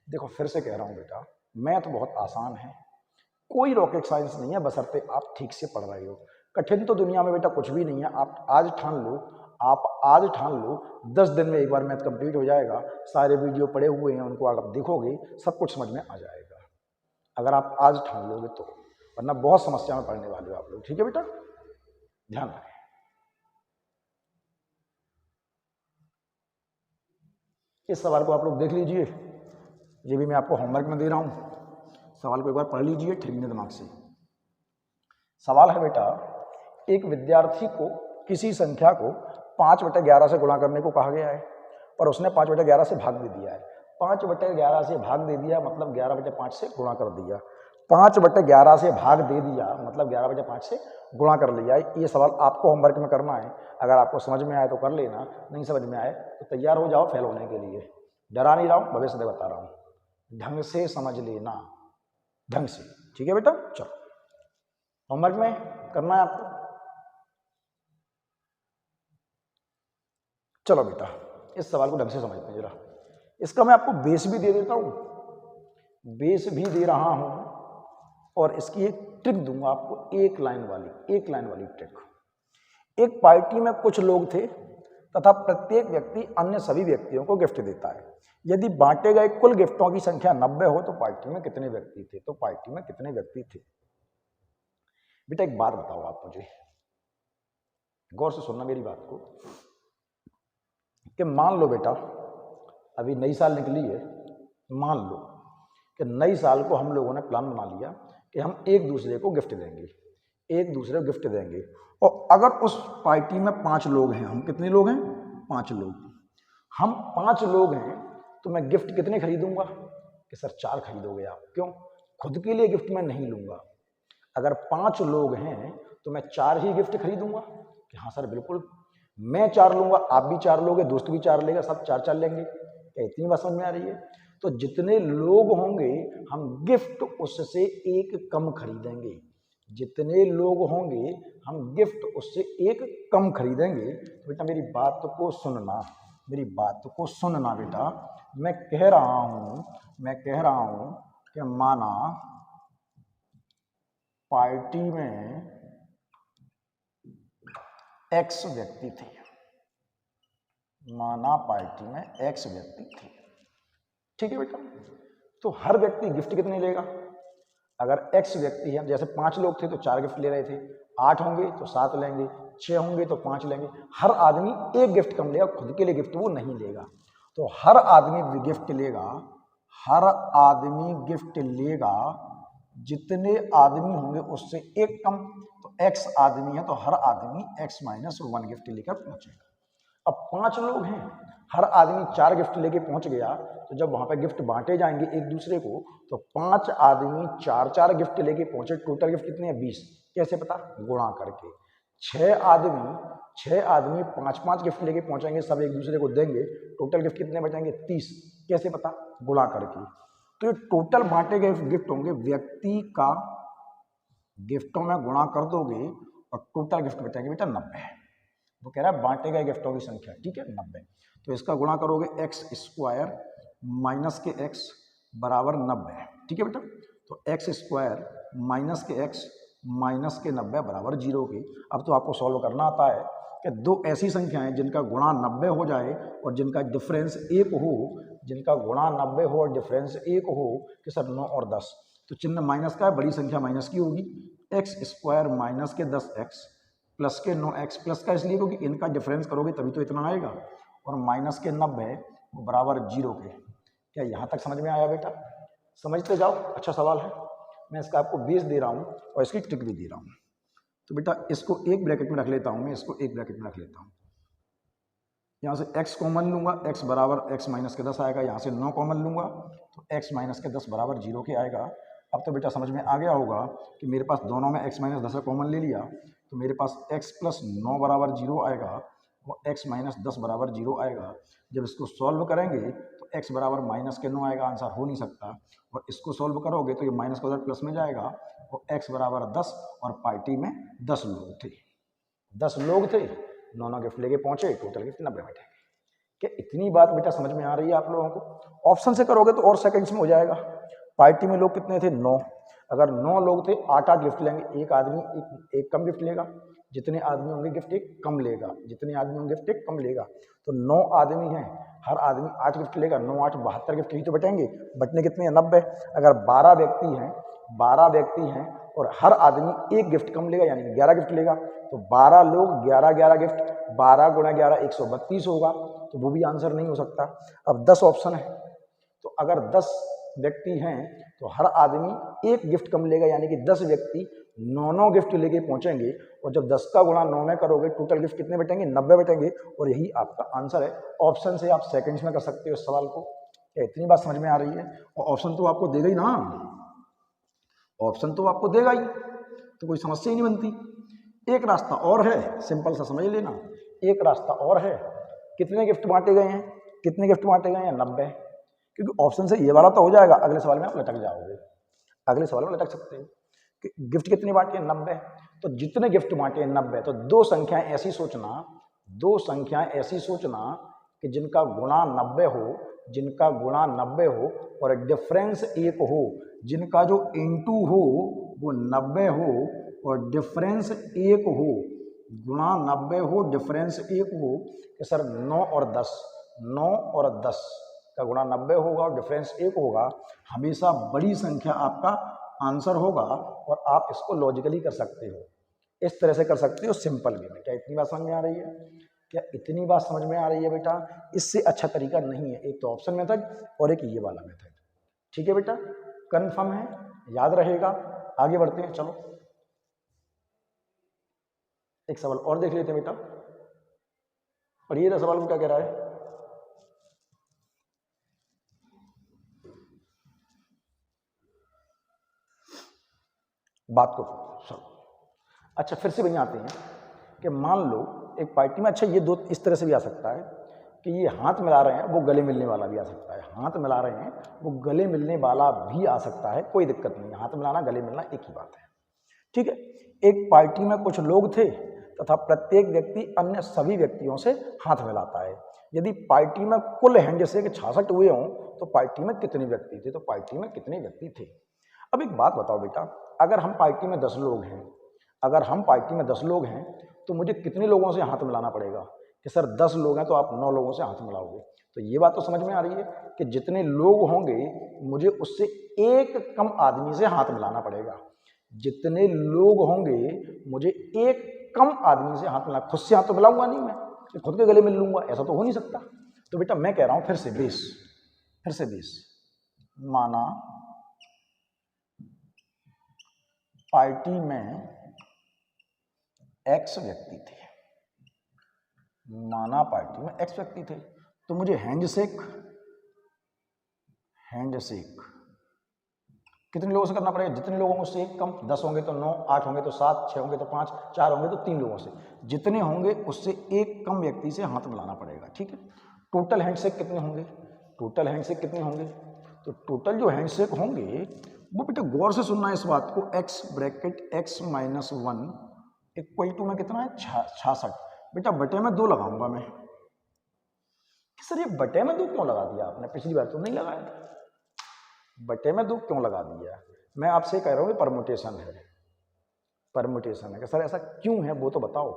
देखो फिर से कह रहा हूँ बेटा, मैथ बहुत आसान है, कोई रॉकेट साइंस नहीं है, बशर्ते आप ठीक से पढ़ रहे हो। कठिन तो दुनिया में बेटा कुछ भी नहीं है। आप आज ठान लो 10 दिन में एक बार मैथ कंप्लीट हो जाएगा। सारे वीडियो पड़े हुए हैं, उनको आप देखोगे सब कुछ समझ में आ जाएगा, अगर आप आज ठान लोगे तो, वरना बहुत समस्या में पढ़ने वाले हो आप लोग। ठीक है बेटा, ध्यान रखें। इस सवाल को आप लोग देख लीजिए, ये भी मैं आपको होमवर्क में दे रहा हूं। सवाल को एक बार पढ़ लीजिए ठंडे दिमाग से। सवाल है बेटा, एक विद्यार्थी को किसी संख्या को 5/11 से गुणा करने को कहा गया है, पर उसने 5/11 से भाग दे दिया है। 5/11 से भाग दे दिया मतलब 11/5 से गुणा कर दिया। 5/11 से भाग दे दिया मतलब 11/5 से गुणा कर लिया। ये सवाल आपको होमवर्क में करना है। अगर आपको समझ में आए तो कर लेना, नहीं समझ में आए तो तैयार हो जाओ फेल होने के लिए। डरा नहीं रहा हूँ, भविष्य से बता रहा हूँ, ढंग से समझ लेना, ढंग से। ठीक है बेटा, चलो होमवर्क में करना है आपको। चलो बेटा इस सवाल को ढंग से समझते हैं जरा। इसका मैं आपको बेस भी दे देता हूं, बेस भी दे रहा हूं, और इसकी एक ट्रिक दूंगा आपको, एक लाइन वाली ट्रिक। एक पार्टी में कुछ लोग थे तथा प्रत्येक व्यक्ति अन्य सभी व्यक्तियों को गिफ्ट देता है। यदि बांटे गए कुल गिफ्टों की संख्या 90 हो तो पार्टी में कितने व्यक्ति थे? बेटा एक बात बताओ आप मुझे, गौर से सुनना मेरी बात को, कि मान लो बेटा अभी नई साल निकली है, मान लो कि नई साल को हम लोगों ने प्लान बना लिया कि हम एक दूसरे को गिफ्ट देंगे, और अगर उस पार्टी में 5 लोग हैं, हम कितने लोग हैं? 5 लोग। हम 5 लोग हैं तो मैं गिफ्ट कितने खरीदूंगा? कि सर 4 खरीदोगे आप। क्यों? खुद के लिए गिफ्ट मैं नहीं लूंगा। अगर 5 लोग हैं तो मैं 4 ही गिफ्ट खरीदूंगा। कि हाँ सर बिल्कुल, मैं 4 लूंगा, आप भी 4 लोगे, दोस्त भी 4 लेगा, सब 4 लेंगे। क्या इतनी बात समझ में आ रही है? तो जितने लोग होंगे हम गिफ्ट उससे एक कम खरीदेंगे, जितने लोग होंगे हम गिफ्ट उससे एक कम खरीदेंगे। तो बेटा मेरी बात को सुनना बेटा। मैं कह रहा हूं कि माना पार्टी में एक्स व्यक्ति थे, ठीक है बेटा। तो हर व्यक्ति गिफ्ट कितने लेगा? अगर एक्स व्यक्ति है, जैसे 5 लोग थे तो 4 गिफ्ट ले रहे थे, 8 होंगे तो 7 लेंगे, 6 होंगे तो 5 लेंगे। हर आदमी एक गिफ्ट कम लेगा, खुद के लिए गिफ्ट वो नहीं लेगा। तो हर आदमी गिफ्ट लेगा, जितने आदमी होंगे उससे एक कम। तो एक्स आदमी है तो हर आदमी x-1 गिफ्ट लेकर पहुंचेगा। अब 5 लोग हैं, हर आदमी 4 गिफ्ट लेके पहुंच गया, तो जब वहां पे गिफ्ट बांटे जाएंगे एक दूसरे को, तो 5 आदमी 4 गिफ्ट लेके पहुंचे, टोटल गिफ्ट कितने हैं? 20। कैसे पता? गुणा करके। 6 आदमी 5 गिफ्ट लेके पहुंचेंगे, सब एक दूसरे को देंगे, टोटल गिफ्ट कितने बचेंगे? 30। कैसे पता? गुणा करके। तो ये टोटल बांटे गए गिफ्ट होंगे, व्यक्ति का गिफ्टों में गुणा कर दोगे और टोटल गिफ्ट बचेंगे बेटा 90। वो कह रहा है बांटे गए गिफ्टों की संख्या, ठीक है 90। तो इसका गुणा करोगे एक्स स्क्वायर माइनस के एक्स बराबर 90, ठीक है बेटा। तो एक्स स्क्वायर माइनस के एक्स माइनस के 90 बराबर 0 के। अब तो आपको सॉल्व करना आता है कि दो ऐसी संख्याएं जिनका गुणा 90 हो जाए और जिनका डिफरेंस 1 हो, जिनका गुणा 90 हो और डिफरेंस 1 हो, कि सर 9 और 10, तो चिन्ह माइनस का है, बड़ी संख्या माइनस की होगी। एक्स स्क्वायर माइनस के 10x प्लस के 9x, प्लस का इसलिए क्योंकि इनका डिफरेंस करोगे तभी तो इतना आएगा, और माइनस के 90 बराबर 0 के। क्या यहाँ तक समझ में आया बेटा? समझते जाओ, अच्छा सवाल है। मैं इसका आपको बेस दे रहा हूँ और इसकी ट्रिक भी दे रहा हूँ। तो बेटा इसको एक ब्रैकेट में रख लेता हूँ, मैं इसको एक ब्रैकेट में रख लेता हूँ। यहाँ से x कॉमन लूँगा, x बराबर x माइनस के 10 आएगा। यहाँ से 9 कॉमन लूँगा तो x माइनस के 10 बराबर 0 के आएगा। अब तो बेटा समझ में आ गया होगा कि मेरे पास दोनों में x माइनस 10 कॉमन ले लिया, तो मेरे पास x प्लस 9 बराबर 0 आएगा और x माइनस 10 बराबर 0 आएगा। जब इसको सॉल्व करेंगे तो x बराबर माइनस के 9 आएगा, आंसर हो नहीं सकता। और इसको सॉल्व करोगे तो ये माइनस का उधर प्लस में जाएगा और x बराबर 10, और पार्टी में 10 लोग थे। 10 लोग थे, 9 गिफ्ट लेके पहुंचे, टोटल गिफ्ट 90 में थे। क्या इतनी बात बेटा समझ में आ रही है आप लोगों को? ऑप्शन से करोगे तो और सेकंड्स में हो जाएगा। पार्टी में लोग कितने थे? 9। अगर 9 लोग थे, 8-8 गिफ्ट लेंगे। एक आदमी एक कम गिफ्ट लेगा, जितने आदमी होंगे गिफ्ट एक कम लेगा, जितने आदमी होंगे गिफ्ट एक कम लेगा। तो 9 आदमी हैं, हर आदमी 8 गिफ्ट लेगा, 9 8 72 गिफ्ट ही तो बटेंगे। बटने कितने हैं? 90। अगर 12 व्यक्ति हैं और हर आदमी एक गिफ्ट कम लेगा, यानी 11 गिफ्ट लेगा, तो 12 लोग 11 गिफ्ट, 12 गुणा 11 132 होगा, तो वो भी आंसर नहीं हो सकता। अब 10 ऑप्शन है, तो अगर 10 व्यक्ति हैं तो हर आदमी एक गिफ्ट कम लेगा, यानी कि 10 व्यक्ति 9 गिफ्ट लेके पहुंचेंगे। और जब 10 का गुणा 9 में करोगे, टोटल गिफ्ट कितने बटेंगे? 90 बटेंगे। और यही आपका आंसर है। ऑप्शन से आप सेकंड्स में कर सकते हो इस सवाल को। क्या इतनी बात समझ में आ रही है? और ऑप्शन तो आपको देगा ही ना, ऑप्शन तो आपको देगा ही, तो कोई समस्या ही नहीं बनती। एक रास्ता और है, सिंपल सा समझ लेना। एक रास्ता और है। कितने गिफ्ट बांटे गए हैं? कितने गिफ्ट बांटे गए हैं? 90। क्योंकि ऑप्शन से ये वाला तो हो जाएगा, अगले सवाल में आप लटक जाओगे। अगले सवाल में लटक सकते हो कि गिफ्ट कितने बांटे हैं? 90। तो जितने गिफ्ट बांटे हैं 90, तो दो संख्याएं ऐसी सोचना कि जिनका गुणा 90 हो, जिनका गुणा 90 हो और डिफरेंस 1 हो, जिनका जो इनटू हो वो 90 हो और डिफरेंस 1 हो, गुणा 90 हो डिफरेंस 1 हो, कि सर 9 और 10 का गुणा 90 होगा और डिफरेंस 1 होगा। हमेशा बड़ी संख्या आपका आंसर होगा और आप इसको लॉजिकली कर सकते हो, इस तरह से कर सकते हो सिंपल वे में। क्या इतनी बात समझ में आ रही है? क्या इतनी बात समझ में आ रही है बेटा? इससे अच्छा तरीका नहीं है। एक तो ऑप्शन मेथड और एक ये वाला मेथड। ठीक है बेटा, कंफर्म है, याद रहेगा। आगे बढ़ते हैं, चलो एक सवाल और देख लेते हैं बेटा। पढ़िए ना सवाल को क्या कह रहा है। बात को चलो अच्छा फिर से वहीं आते हैं कि मान लो एक पार्टी में, अच्छा ये दो इस तरह से भी आ सकता है कि ये हाथ मिला रहे हैं, वो गले मिलने वाला भी आ सकता है। हाथ मिला रहे हैं, वो गले मिलने वाला भी आ सकता है, कोई दिक्कत नहीं। हाथ मिलाना गले मिलना एक ही बात है। ठीक है, एक पार्टी में कुछ लोग थे तथा प्रत्येक व्यक्ति अन्य सभी व्यक्तियों से हाथ मिलाता है। यदि पार्टी में कुल हैंडशेक 66 हुए हों तो पार्टी में कितने व्यक्ति थे? तो पार्टी में कितने व्यक्ति थे? अब एक बात बताओ बेटा, अगर हम पार्टी में 10 लोग हैं, तो मुझे कितने लोगों से हाथ मिलाना पड़ेगा? कि सर 10 लोग हैं तो आप 9 लोगों से हाथ मिलाओगे। तो ये बात तो समझ में आ रही है कि जितने लोग होंगे मुझे उससे एक कम आदमी से हाथ मिलाना पड़ेगा। जितने लोग होंगे मुझे एक कम आदमी से हाथ मिलाना, खुद से हाथ तो मिलाऊंगा नहीं मैं, खुद के गले मिल लूंगा, ऐसा तो हो नहीं सकता। तो बेटा मैं कह रहा हूं फिर से बेस माना पार्टी में एक्स व्यक्ति थे, माना पार्टी में एक्स व्यक्ति थे, तो मुझे हैंडशेक कितने लोगों से करना पड़ेगा? जितने लोगों से एक कम, 10 होंगे तो 9, 8 होंगे तो 7, 6 होंगे तो 5, 4 होंगे तो 3 लोगों से, जितने होंगे उससे एक कम व्यक्ति से हाथ मिलाना पड़ेगा। ठीक है, टोटल हैंडशेक कितने होंगे? तो टोटल जो हैंडशेक होंगे वो बेटा गौर से सुनना इस बात को, x bracket x - 1 equal to में कितना है? 66। बेटा बटे में 2 लगाऊंगा मैं। सर ये बटे में 2 क्यों लगा दिया आपने, पिछली बार तो नहीं लगाया था। बटे में 2 क्यों लगा दिया? मैं आपसे कह रहा हूँ परमुटेशन है, परमुटेशन है। कि सर ऐसा क्यों है वो तो बताओ।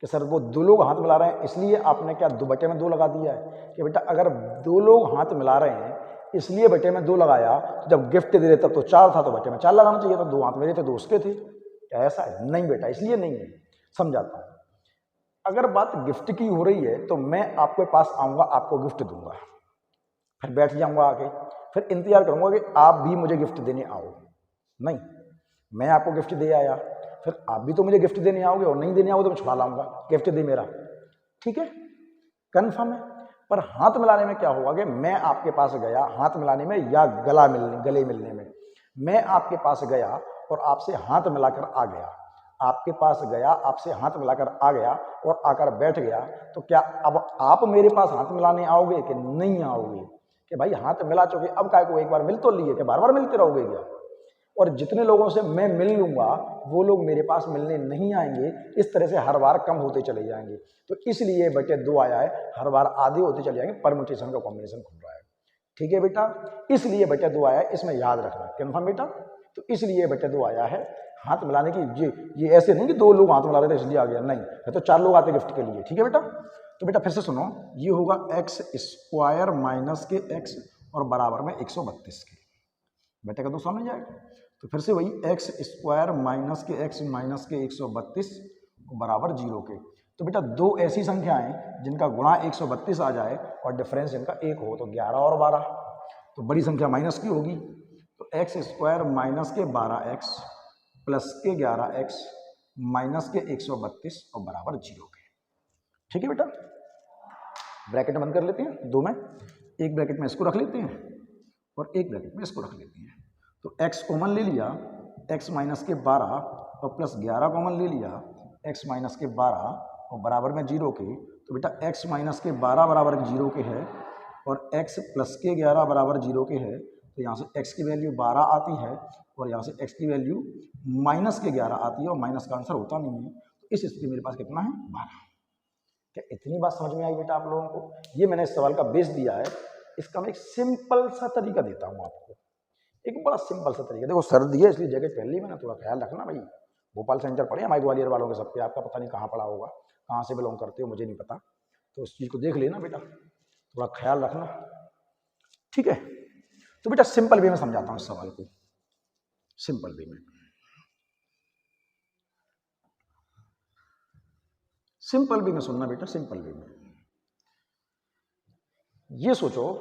कि सर वो 2 लोग हाथ मिला रहे हैं इसलिए आपने क्या 2 बटे में 2 लगा दिया है? कि बेटा अगर 2 लोग हाथ मिला रहे हैं इसलिए बटे में 2 लगाया, तो जब गिफ्ट दे रहे तब तो 4 था, तो बटे में 4 लगाना चाहिए था। 2 हाथ मेरे थे, 2 उसके थे। क्या ऐसा है? नहीं बेटा, इसलिए नहीं है। समझाता हूँ। अगर बात गिफ्ट की हो रही है तो मैं आपके पास आऊँगा, आपको गिफ्ट दूंगा, फिर बैठ जाऊँगा आके, फिर इंतजार करूँगा कि आप भी मुझे गिफ्ट देने आओ। नहीं, मैं आपको गिफ्ट दे आया, फिर आप भी तो मुझे गिफ्ट देने आओगे, और नहीं देने आओगे तो मैं छुड़ा लाऊंगा, गिफ्ट दे मेरा। ठीक है, कन्फर्म है। पर हाथ मिलाने में क्या होगा कि मैं आपके पास गया हाथ मिलाने में, या गले मिलने में, मैं आपके पास गया और आपसे हाथ मिलाकर आ गया, आपके पास गया आपसे हाथ मिलाकर आ गया और आकर बैठ गया, तो क्या अब आप मेरे पास हाथ मिलाने आओगे कि नहीं आओगे? कि भाई हाथ मिला चुके, अब काय को एक बार मिल तो लिए, कि बार बार मिलते रहोगे क्या? और जितने लोगों से मैं मिल लूंगा वो लोग मेरे पास मिलने नहीं आएंगे, इस तरह से हर बार कम होते चले जाएंगे। तो इसलिए बटे 2 आया है, हर बार आधे होते चले जाएंगे, परम्यूटेशन का कॉम्बिनेशन खुल रहा है। ठीक है बेटा, इसलिए बटे 2 आया है, इसमें याद रखना। कन्फर्म बेटा? तो इसलिए बटे 2 आया है। हाथ मिलाने की ये ऐसे नहीं कि 2 लोग हाथ मिला रहे थे इसलिए आ गया, नहीं है तो 4 लोग आते गिफ्ट के लिए। ठीक है बेटा, तो बेटा फिर से सुनो, ये होगा एक्स स्क्वायर माइनस के एक्स और बराबर में 132 के। बेटे का तो समझ जाएगा। तो फिर से वही एक्स स्क्वायर माइनस के एक्स माइनस के 132 बराबर 0 के। तो बेटा 2 ऐसी संख्याएं जिनका गुणा 132 आ जाए और डिफरेंस जिनका 1 हो, तो 11 और 12, तो बड़ी संख्या माइनस की होगी। तो एक्स स्क्वायर माइनस के 12x प्लस के 11x माइनस के 132 और बराबर 0 के। ठीक है बेटा, ब्रैकेट बंद कर लेते हैं 2 में, एक ब्रैकेट में इसको रख लेते हैं और एक ब्रैकेट में इसको रख लेते हैं। तो x कॉमन ले लिया, x माइनस के 12 और प्लस 11 कॉमन ले लिया, x माइनस के 12 और बराबर में 0 के। तो बेटा x माइनस के 12 बराबर 0 के है और x प्लस के 11 बराबर 0 के है। तो यहाँ से x की वैल्यू 12 आती है और यहाँ से x की वैल्यू माइनस के 11 आती है, और माइनस का आंसर होता नहीं है। तो इस स्थिति में मेरे पास कितना है? 12। क्या इतनी बात समझ में आई बेटा आप लोगों को? ये मैंने इस सवाल का बेस दिया है, इसका मैं एक सिंपल सा तरीका देता हूँ आपको, एक बड़ा सिंपल सा तरीका। देखो सर्दी है इसलिए जैकेट पहन ली मैंने, थोड़ा ख्याल रखना भाई। भोपाल सेंटर पड़े हमारे ग्वालियर वालों के सब पे, आपका पता नहीं कहाँ पड़ा होगा, कहाँ से बिलोंग करते हो मुझे नहीं पता, तो उस चीज़ को देख लेना बेटा, थोड़ा ख्याल रखना। ठीक है, तो बेटा सिंपल वे में समझाता हूँ इस सवाल को, सिंपल वे में। सिंपल वे में सुनना बेटा, सिंपल वे में। ये सोचो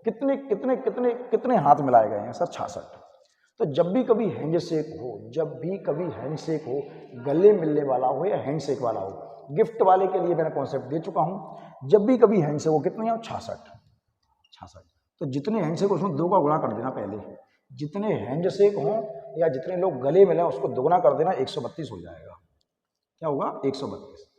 कितने कितने कितने कितने हाथ मिलाए गए हैं सर? 66। तो जब भी कभी हैंडशेक हो, जब भी कभी हैंडशेक हो, गले मिलने वाला हो या हैंडशेक वाला हो, गिफ्ट वाले के लिए मैंने कॉन्सेप्ट दे चुका हूं। जब भी कभी हैंडशेक हो, कितने हो? 66। तो जितने हैंडशेक हो उसमें 2 का गुणा कर देना पहले, जितने हैंडशेक हो या जितने लोग गले मिले उसको दोगुना कर देना, 132 हो जाएगा। क्या होगा? 132।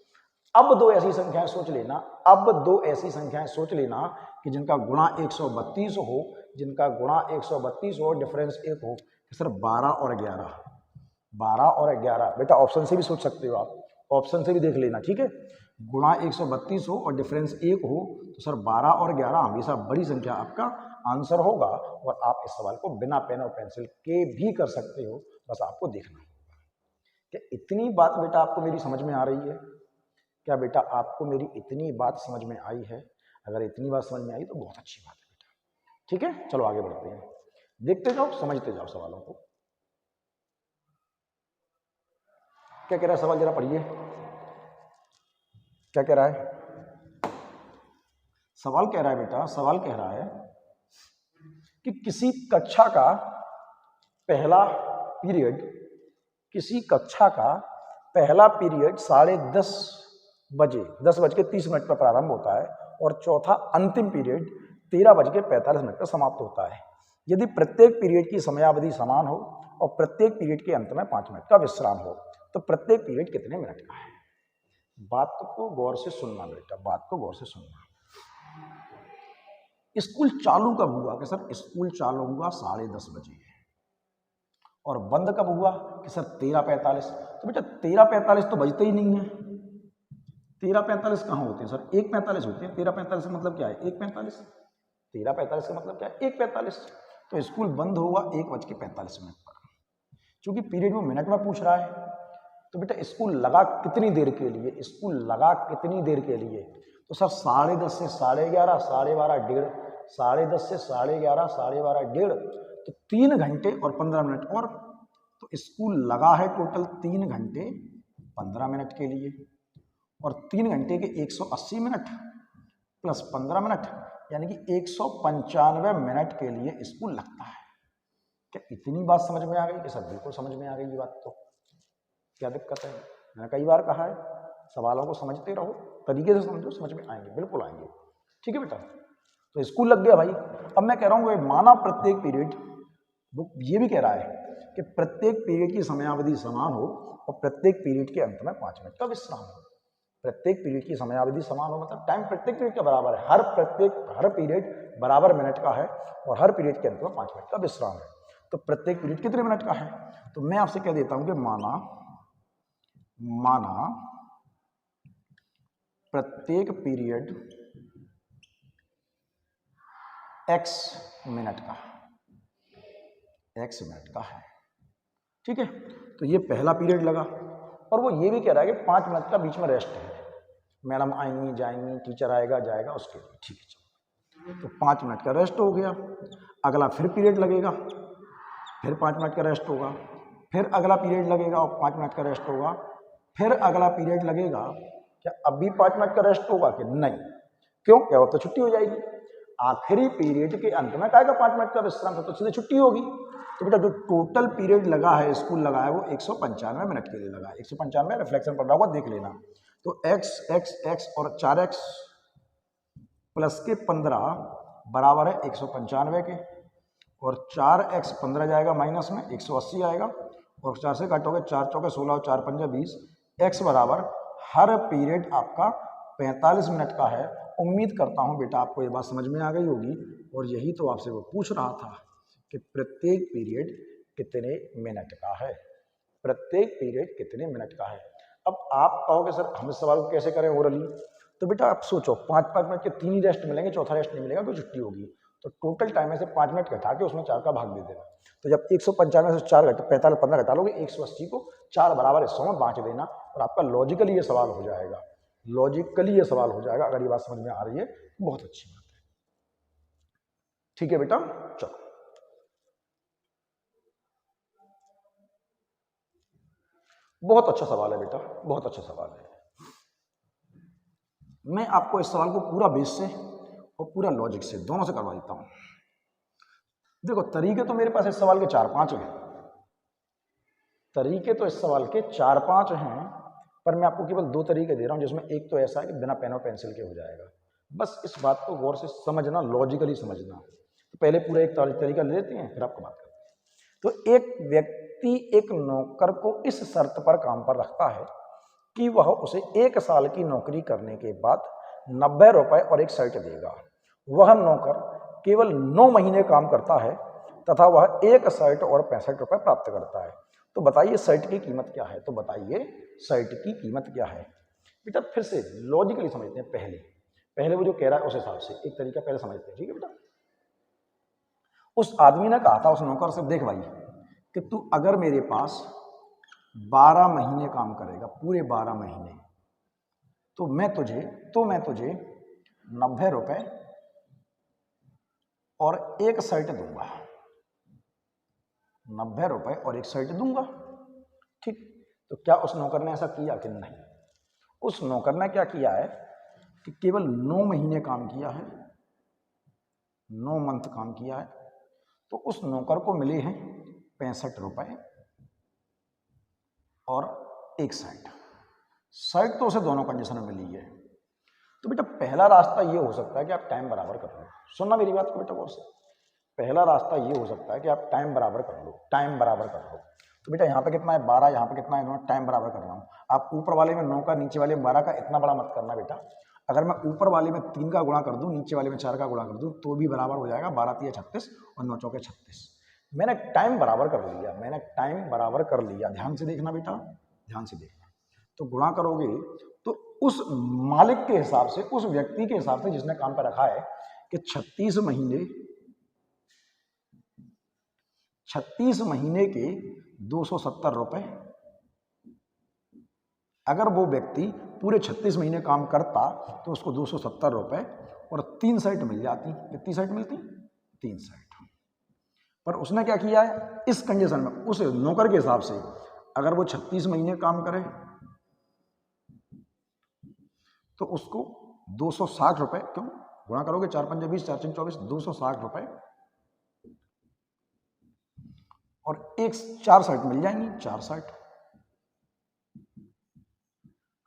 अब 2 ऐसी संख्याएं सोच लेना, अब 2 ऐसी संख्याएं सोच लेना कि जिनका गुणा 132 हो, जिनका गुणा 132 हो, डिफरेंस 1 हो। सर 12 और 11, 12 और 11 बेटा ऑप्शन से भी सोच सकते हो आप, ऑप्शन से भी देख लेना। ठीक है, गुणा 132 हो और डिफरेंस 1 हो, तो सर 12 और 11 हमेशा बड़ी संख्या आपका आंसर होगा। और आप इस सवाल को बिना पेन और पेंसिल के भी कर सकते हो, बस आपको देखना होगा। क्या इतनी बात बेटा आपको मेरी समझ में आ रही है? क्या बेटा आपको मेरी इतनी बात समझ में आई है? अगर इतनी बात समझ में आई तो बहुत अच्छी बात है बेटा। ठीक है, चलो आगे बढ़ते हैं, देखते जाओ, समझते जाओ सवालों को। क्या कह रहा है सवाल, जरा पढ़िए, क्या कह रहा है सवाल? कह रहा है बेटा, सवाल कह रहा है कि किसी कक्षा का पहला पीरियड, किसी कक्षा का पहला पीरियड 10:30 बजे 10:30 पर प्रारंभ होता है और चौथा अंतिम पीरियड 13:45 पर समाप्त होता है। यदि प्रत्येक पीरियड की समयावधि समान हो और प्रत्येक पीरियड के अंत में 5 मिनट का विश्राम हो, तो प्रत्येक पीरियड कितने मिनट का है? बात को गौर से सुनना बेटा, बात को गौर से सुनना। स्कूल चालू कब हुआ? कि सर स्कूल चालू हुआ 10:30 बजे। और बंद कब हुआ? कि सर 13:45। तो बेटा 13:45 तो बजते ही नहीं है, 13:45 कहाँ होते हैं सर? 1:45 होते हैं। 13:45 का मतलब क्या है? 1:45। 13:45 का मतलब क्या है? 1:45। तो स्कूल बंद होगा 1:45 पर। क्योंकि पीरियड में मिनट में पूछ रहा है, तो बेटा स्कूल लगा कितनी देर के लिए? स्कूल लगा कितनी देर के लिए? तो सर 10:30 से 11:30, 12:30, 1:30, 10:30 से 11:30, 12:30, 1:30, तो 3 घंटे और 15 मिनट और। तो स्कूल लगा है टोटल 3 घंटे 15 मिनट के लिए, और 3 घंटे के 180 मिनट प्लस 15 मिनट यानी कि 195 मिनट के लिए स्कूल लगता है। क्या इतनी बात समझ में आ गई? कि सर बिल्कुल समझ में आ गई ये बात। तो क्या दिक्कत है? मैंने कई बार कहा है, सवालों को समझते रहो, तरीके से समझो, समझ में आएंगे, बिल्कुल आएंगे। ठीक है बेटा, तो स्कूल लग गया भाई। अब मैं कह रहा हूँ माना प्रत्येक पीरियड, वो ये भी कह रहा है कि प्रत्येक पीरियड की समयावधि समान हो और प्रत्येक पीरियड के अंत में 5 मिनट का विश्राम हो। प्रत्येक पीरियड की समयावधि समान हो मतलब टाइम प्रत्येक पीरियड का बराबर है, हर पीरियड बराबर मिनट का है और हर पीरियड के अंत में 5 मिनट का विश्राम है। तो प्रत्येक पीरियड कितने मिनट का है? तो मैं आपसे कह देता हूं कि माना प्रत्येक पीरियड x मिनट का है। ठीक है, तो ये पहला पीरियड लगा और वो ये भी कह रहा है कि 5 मिनट का बीच में रेस्ट है, मैडम आएंगी जाएंगी, टीचर आएगा जाएगा उसके लिए। ठीक है, चलो, तो 5 मिनट का रेस्ट हो गया। अगला फिर पीरियड लगेगा, फिर 5 मिनट का रेस्ट होगा, फिर अगला पीरियड लगेगा और 5 मिनट का रेस्ट होगा, फिर अगला पीरियड लगेगा। क्या अब भी 5 मिनट का रेस्ट होगा कि नहीं? क्यों? क्या अब तो छुट्टी हो जाएगी। आखिरी पीरियड के अंत में कायगा 5 मिनट का विश्राम, तो सीधे छुट्टी होगी। तो बेटा जो टोटल पीरियड लगा है, स्कूल लगा है, वो 195 मिनट के लिए लगा है। 195 रिफ्लेक्शन पड़ रहा होगा, देख लेना। तो x और 4x प्लस के 15 बराबर है 195 के, और 4x 15 जाएगा माइनस में 180 आएगा, और 4 से काटोगे 4 चौके 16 और 4 पंजे 20। x बराबर हर पीरियड आपका 45 मिनट का है। उम्मीद करता हूं बेटा आपको ये बात समझ में आ गई होगी, और यही तो आपसे वो पूछ रहा था कि प्रत्येक पीरियड कितने मिनट का है, प्रत्येक पीरियड कितने मिनट का है। अब आप कहोगे सर हम इस सवाल को कैसे करें ओरली? तो बेटा आप सोचो 5-5 मिनट के 3 ही रेस्ट मिलेंगे, चौथा रेस्ट नहीं मिलेगा, कोई छुट्टी होगी। तो टोटल टाइम में से 5 मिनट घटा के उसमें 4 का भाग दे देना। तो जब 195 से 4 घटा 45 15 घटा लोगे, 180 को 4 बराबर हिस्सों में बांट देना, और आपका लॉजिकली ये सवाल हो जाएगा। लॉजिकली ये सवाल हो जाएगा। अगर ये बात समझ में आ रही है बहुत अच्छी बात है। ठीक है बेटा, चलो बहुत अच्छा सवाल है बेटा, बहुत अच्छा सवाल है। मैं आपको इस सवाल को पूरा बेस से और पूरा लॉजिक से दोनों से करवा देता हूं। देखो तरीके तो मेरे पास इस सवाल के 4-5 हैं, तरीके तो इस सवाल के 4-5 हैं, पर मैं आपको केवल 2 तरीके दे रहा हूं, जिसमें एक तो ऐसा है कि बिना पेन और पेंसिल के हो जाएगा। बस इस बात को गौर से समझना, लॉजिकली समझना। तो पहले पूरा एक तरीका ले लेते हैं, फिर आपको बात करते हैं। तो एक व्यक्ति एक नौकर को इस शर्त पर काम पर रखता है कि वह उसे 1 साल की नौकरी करने के बाद 90 रुपए और एक शर्ट देगा। वह नौकर केवल 9 महीने काम करता है तथा वह 1 शर्ट और 65 रुपए प्राप्त करता है। तो बताइए शर्ट की कीमत क्या है? तो बताइए शर्ट की कीमत क्या है? बेटा फिर से लॉजिकली समझते हैं। पहले वो जो कह रहा है उस हिसाब से एक तरीका पहले समझते हैं। ठीक है बेटा, उस आदमी ने कहा था उस नौकर से, देख भाई कि तू अगर मेरे पास 12 महीने काम करेगा, पूरे 12 महीने, तो मैं तुझे 90 रुपए और एक शर्ट दूंगा, 90 रुपए और एक शर्ट दूंगा। ठीक, तो क्या उस नौकर ने ऐसा किया कि नहीं? उस नौकर ने क्या किया है कि केवल 9 महीने काम किया है, 9 मंथ काम किया है। तो उस नौकर को मिले हैं 65 रुपए और एक शर्ट तो उसे दोनों कंडीशन में मिली है। तो बेटा पहला रास्ता ये हो सकता है कि आप टाइम बराबर कर लो। सुनना मेरी बात को बेटा गौर से। पहला रास्ता ये हो सकता है कि आप टाइम बराबर कर लो, टाइम बराबर कर लो। तो बेटा यहाँ पे कितना है 12, यहाँ पे कितना है, टाइम बराबर कर रहा हूँ। आप ऊपर वाले में 9 का, नीचे वाले में 12 का इतना बड़ा मत करना बेटा। अगर मैं ऊपर वाले में 3 का गुणा कर दूं, नीचे वाले में 4 का गुणा कर दूं, तो भी बराबर हो जाएगा। 12 3 36 और 9 चौके 36। मैंने टाइम बराबर कर लिया, मैंने टाइम बराबर कर लिया। ध्यान से देखना बेटा, ध्यान से देखना। तो गुणा करोगे तो उस मालिक के हिसाब से, उस व्यक्ति के हिसाब से जिसने काम पर रखा है कि 36 महीने के 270 रुपए। अगर वो व्यक्ति पूरे 36 महीने काम करता तो उसको 270 रुपए और 3 साइट मिल जाती। कितनी साइट मिलती? 3 साइट। पर उसने क्या किया है, इस कंडीशन में उस नौकर के हिसाब से अगर वो 36 महीने काम करे तो उसको 260 रुपए, क्यों गुणा करोगे 4 पंजे 20, 4 3 24, 260 रुपए और 4 साइट मिल जाएंगी, 4 साइट।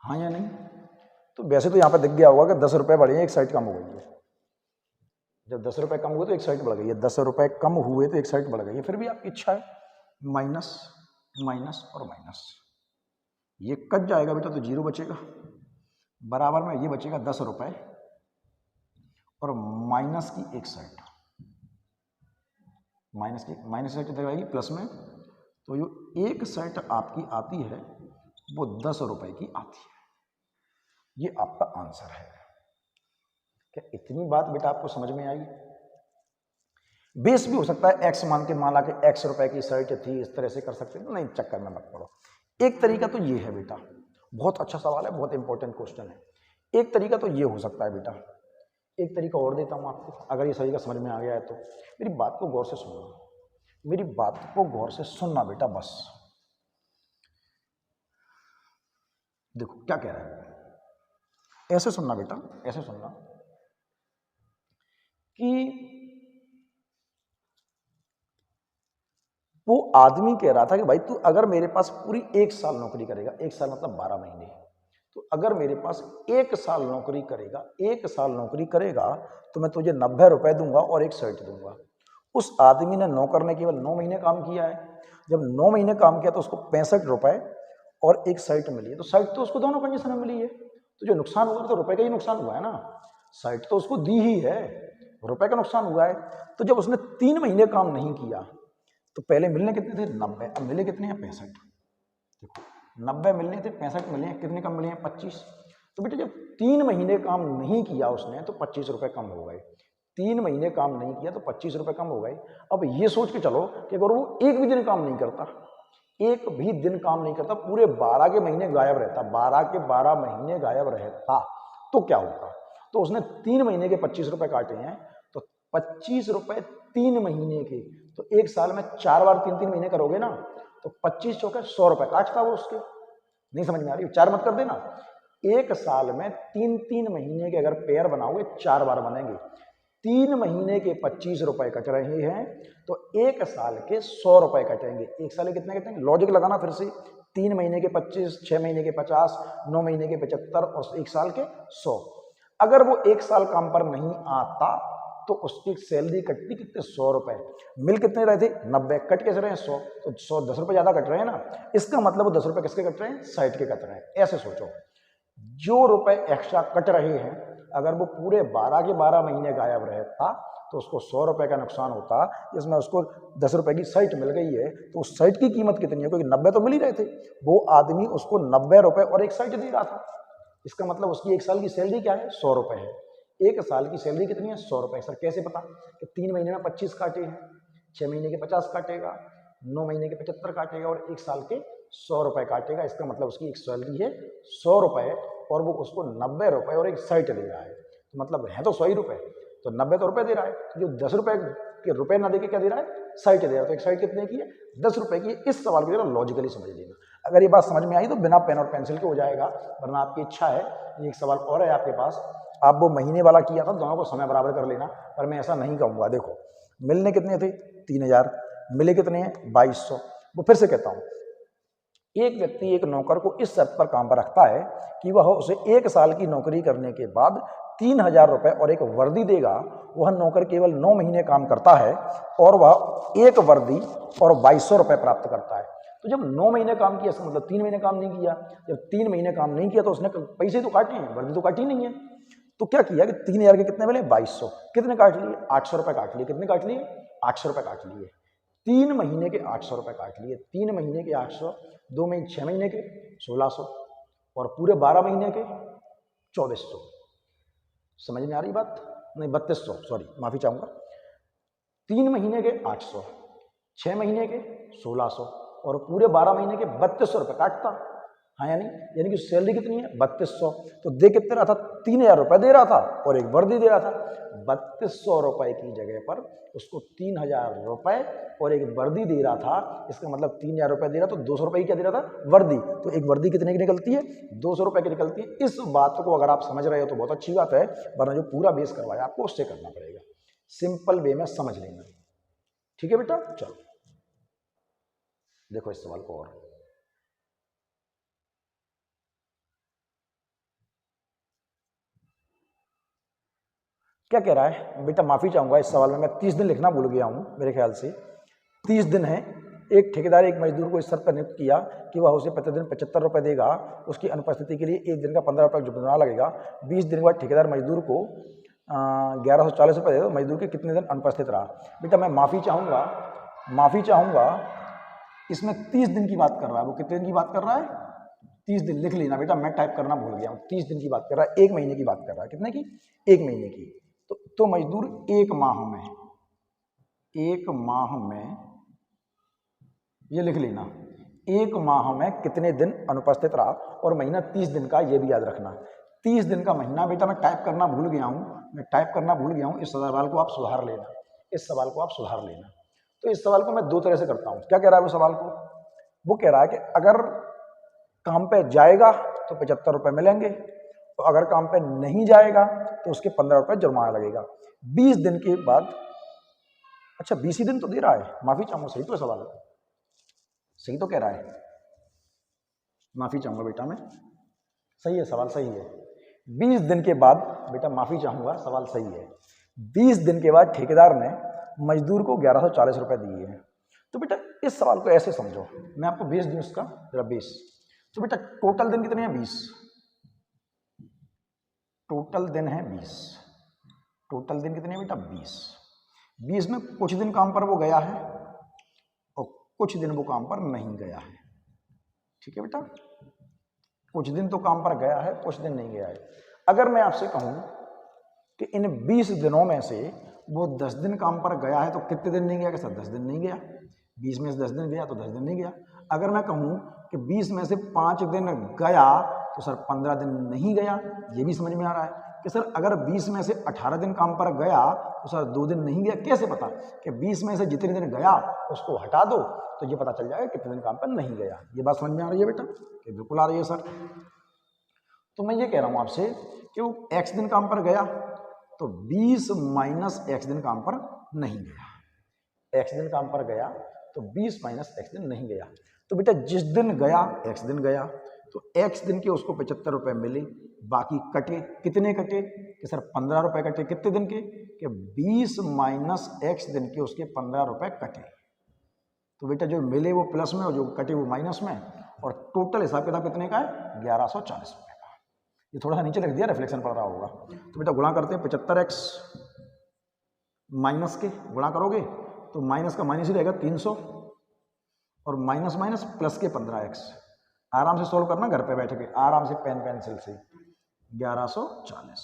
हाँ या नहीं? तो वैसे तो यहां पर दिख गया होगा कि 10 रुपए बढ़े, एक साइट कम हो गई है। जब 10 रुपए कम हुए तो एक साइट बढ़ गई है, 10 रुपए कम हुए तो एक साइट बढ़ गई है। फिर भी आपकी इच्छा है, माइनस माइनस और माइनस, ये कट जाएगा बेटा तो 0 बचेगा, बराबर में ये बचेगा 10 रुपए और माइनस की एक साइट, माइनस साइट इधर आएगी प्लस में, तो जो एक साइट आपकी आती है वो 10 रुपए की आती है। ये आपका आंसर है। क्या इतनी बात बेटा आपको समझ में आई? बेस भी हो सकता है एक्स मान के, माला के एक्स रुपए की शर्ट थी, इस तरह से कर सकते हैं, नहीं चक्कर में मत पड़ो। एक तरीका तो ये है बेटा, बहुत अच्छा सवाल है, बहुत इंपॉर्टेंट क्वेश्चन है। एक तरीका तो ये हो सकता है बेटा, एक तरीका और देता हूं आपको, अगर ये सही का समझ में आ गया है तो मेरी बात को गौर से सुनना, मेरी बात को गौर से सुनना बेटा। बस देखो क्या कह रहा है, ऐसे सुनना बेटा, ऐसे सुनना कि वो आदमी कह रहा था कि भाई तू अगर मेरे पास पूरी 1 साल नौकरी करेगा, 1 साल मतलब 12 महीने, तो अगर मेरे पास 1 साल नौकरी करेगा, 1 साल नौकरी करेगा तो मैं तुझे 90 रुपए दूंगा और एक शर्ट दूंगा। उस आदमी ने, नौकर ने केवल 9 महीने काम किया है। जब 9 महीने काम किया तो उसको 65 रुपए और एक शर्ट मिली है, तो शर्ट तो उसको दोनों कंडीशन में मिली है, तो जो नुकसान हुआ तो रुपए का ही नुकसान हुआ है ना, शर्ट तो उसको दी ही है, रुपए का नुकसान हुआ है। तो जब उसने 3 महीने काम नहीं किया तो पहले मिलने कितने थे? 90, अब मिले कितने हैं? 65। देखो 90 मिलने थे, 65 मिले हैं, कितने कम मिले हैं? 25। तो बेटा जब 3 महीने काम नहीं किया उसने तो 25 रुपए कम हो गए, 3 महीने काम नहीं किया तो 25 रुपए कम हो गए। अब ये सोच के चलो कि अगर वो एक भी दिन काम नहीं करता, एक भी दिन काम नहीं करता, पूरे 12 के महीने गायब रहता, 12 के 12 महीने गायब रहता, तो क्या होता? तो उसने 3 महीने के 25 रुपए काटे हैं, तो 25 रुपए 3 महीने के, तो एक साल में 4 बार 3-3 महीने करोगे ना, तो 25 चौके 100 रुपए काटता वो उसके। नहीं समझ में आ रही? 4 मत कर देना, एक साल में 3-3 महीने के अगर पेयर बनाओगे 4 बार बनेंगे, 3 महीने के 25 रुपए कट रहे हैं, तो एक साल के 100 रुपए कटेंगे। एक साल के कितने कटेंगे? लॉजिक लगाना फिर से, 3 महीने के 25, 6 महीने के 50, 9 महीने के 75 और एक साल के 100। अगर वो एक साल काम पर नहीं आता तो उसकी सैलरी कटती कितने? 100 रुपए। मिल कितने रहे थे? 90। कट कैसे रहे हैं? 100। तो 100 10 रुपए ज्यादा कट रहे हैं ना, इसका मतलब वो 10 रुपए किसके कट रहे हैं? साइट के कट रहे हैं। ऐसे सोचो, जो रुपए एक्स्ट्रा कट रहे हैं अगर वो पूरे 12 के 12 महीने गायब रहता तो उसको 100 रुपए का नुकसान होता, इसमें उसको 10 रुपए की साइट मिल गई है, तो उस साइट की कीमत कितनी है? क्योंकि 90 तो मिल ही रहे थे, वो आदमी उसको 90 रुपए और एक साइट दे रहा था, इसका मतलब उसकी एक साल की सैलरी क्या है? 100 रुपए है। एक साल की सैलरी कितनी है? 100 रुपए। सर कैसे पता? कि 3 महीने में 25 काटे हैं, 6 महीने के 50 काटेगा, 9 महीने के 75 काटेगा और एक साल के 100 रुपए काटेगा, इसका मतलब उसकी एक सैलरी है 100 रुपए और वो उसको 90 रुपए और एक साइट दे रहा है, तो मतलब है तो 100 ही रुपए, तो 90 तो रुपए दे रहा है, तो जो 10 रुपए के रुपए ना देके क्या दे रहा है? साइट दे रहा है, तो एक साइट कितने की है? 10 रुपए की। इस सवाल को जरा लॉजिकली समझ लेना, अगर ये बात समझ में आई तो बिना पेन और पेंसिल के हो जाएगा, वरना आपकी इच्छा है, एक सवाल और है आपके पास, आप वो महीने वाला किया था, दोनों को समय बराबर कर लेना, पर मैं ऐसा नहीं कहूँगा। देखो मिलने कितने थे? 3000, मिले कितने हैं? 2200। वो फिर से कहता हूँ, एक व्यक्ति एक नौकर को इस शर्त पर काम पर रखता है कि वह उसे 1 साल की नौकरी करने के बाद 3000 रुपए और एक वर्दी देगा। वह नौकर केवल 9 महीने काम करता है और वह एक वर्दी और 2200 रुपए प्राप्त करता है। तो जब 9 महीने काम किया, इसका मतलब 3 महीने काम नहीं किया, जब 3 महीने काम नहीं किया तो उसने पैसे तो काटे हैं, वर्दी तो काटी नहीं है, तो क्या किया कि 3000 के कितने मिले? 2200। कितने काट लिए? 800 रुपए काट लिए। कितने काट लिए? 800 रुपए काट लिए। 3 महीने के 800 रुपए काट लिए, 3 महीने के 800, 2 महीने 6 महीने के 1600 और पूरे 12 महीने के 2400। समझ में आ रही बात? नहीं 3200, सॉरी माफी चाहूंगा। 3 महीने के 800, 6 महीने के 1600 और पूरे 12 महीने के 3200 रुपये काटता। हाँ यानी कि सैलरी कितनी है 3200, तो दे कितने रहा था 3000 रुपये दे रहा था और एक वर्दी दे रहा था। 3200 रुपये की जगह पर उसको 3000 रुपये और एक वर्दी दे रहा था। इसका मतलब 3000 रुपये दे रहा तो 200 रुपये की क्या दे रहा था वर्दी, तो एक वर्दी कितने की निकलती है 200 रुपये की निकलती है। इस बात को अगर आप समझ रहे हो तो बहुत अच्छी बात है, वरना जो पूरा बेस करवाया आपको उससे करना पड़ेगा। सिंपल वे में समझ लेना, ठीक है बेटा। चलो देखो इस सवाल को और क्या कह रहा है बेटा। माफी चाहूंगा इस सवाल में मैं 30 दिन लिखना भूल गया हूं, मेरे ख्याल से 30 दिन है। एक ठेकेदार एक मजदूर को इस शर्त पर नियुक्त किया कि वह उसे प्रतिदिन 75 रुपये देगा, उसकी अनुपस्थिति के लिए एक दिन का 15 रुपये जुर्माना लगेगा। 20 दिन के बाद ठेकेदार मजदूर को 1140 रुपये देगा। मजदूर के कितने दिन अनुपस्थित रहा? बेटा मैं माफी चाहूंगा इसमें 30 दिन की बात कर रहा है। वो कितने दिन की बात कर रहा है 30 दिन। लिख लेना बेटा, मैं टाइप करना भूल गया हूँ। 30 दिन की बात कर रहा है, 1 महीने की बात कर रहा है। कितने की? 1 महीने की। तो मजदूर 1 माह में ये लिख लेना 1 माह में कितने दिन अनुपस्थित रहा और महीना 30 दिन का, ये भी याद रखना। 30 दिन का महीना बेटा मैं टाइप करना भूल गया हूँ। इस सवाल को आप सुधार लेना। तो इस सवाल को मैं 2 तरह से करता हूँ। क्या कह रहा है वो सवाल को? वो कह रहा है कि अगर काम पे जाएगा तो 75 रुपये मिलेंगे, तो अगर काम पे नहीं जाएगा तो उसके 15 रुपये जुर्माना लगेगा। 20 दिन के बाद, अच्छा 20 ही दिन तो दे रहा है, माफी चाहूंगा, सही तो सवाल है, सही तो कह रहा है, माफी चाहूंगा बेटा मैं, सही है सवाल, सही है। 20 दिन के बाद बेटा माफी चाहूंगा, सवाल सही है। 20 दिन के बाद ठेकेदार ने मजदूर को 1140 रुपये दिए हैं। तो बेटा इस सवाल को ऐसे समझो, मैं आपको बेस दूं इसका जरा बेस। तो बेटा टोटल दिन कितने हैं 20, टोटल दिन है 20, टोटल दिन कितने हैं बेटा 20 में कुछ दिन काम पर वो गया है और कुछ दिन वो काम पर नहीं गया है, ठीक है बेटा। कुछ दिन तो काम पर गया है, कुछ दिन नहीं गया है। अगर मैं आपसे कहूं कि इन 20 दिनों में से वो 10 दिन काम पर गया है तो कितने दिन नहीं गया? कि सर 10 दिन नहीं गया। 20 में से 10 दिन गया तो 10 दिन नहीं गया। अगर मैं कहूं कि 20 में से 5 दिन गया तो सर 15 दिन नहीं गया। ये भी समझ में आ रहा है कि सर अगर 20 में से 18 दिन काम पर गया तो सर 2 दिन नहीं गया। कैसे पता? कि 20 में से जितने दिन गया उसको हटा दो तो ये पता चल जाएगा कितने दिन काम पर नहीं गया। ये बात समझ में आ रही है बेटा? कि बिल्कुल आ रही है सर। तो मैं ये कह रहा हूं आपसे कि वो x दिन काम पर गया तो 20 माइनस x दिन काम पर नहीं गया। x दिन काम पर गया तो 20 माइनस x दिन नहीं गया। तो बेटा जिस दिन गया x दिन गया तो x दिन के उसको 75 रुपये मिले, बाकी कटे। कितने कटे? कि सर 15 रुपये कटे। कितने दिन के? कि 20 माइनस x दिन के उसके 15 रुपये कटे। तो बेटा जो मिले वो प्लस में और जो कटे वो माइनस में, और टोटल हिसाब किताब कितने का है? 1140 रुपये का। ये थोड़ा सा नीचे लिख दिया, रिफ्लेक्शन पड़ रहा होगा। तो बेटा गुणा करते हैं 75x माइनस के, गुणा करोगे तो माइनस का माइनस ही रहेगा 300 और माइनस माइनस प्लस के 15x। आराम से सोल्व करना घर पे बैठ के, आराम से पेन पेंसिल से। 1140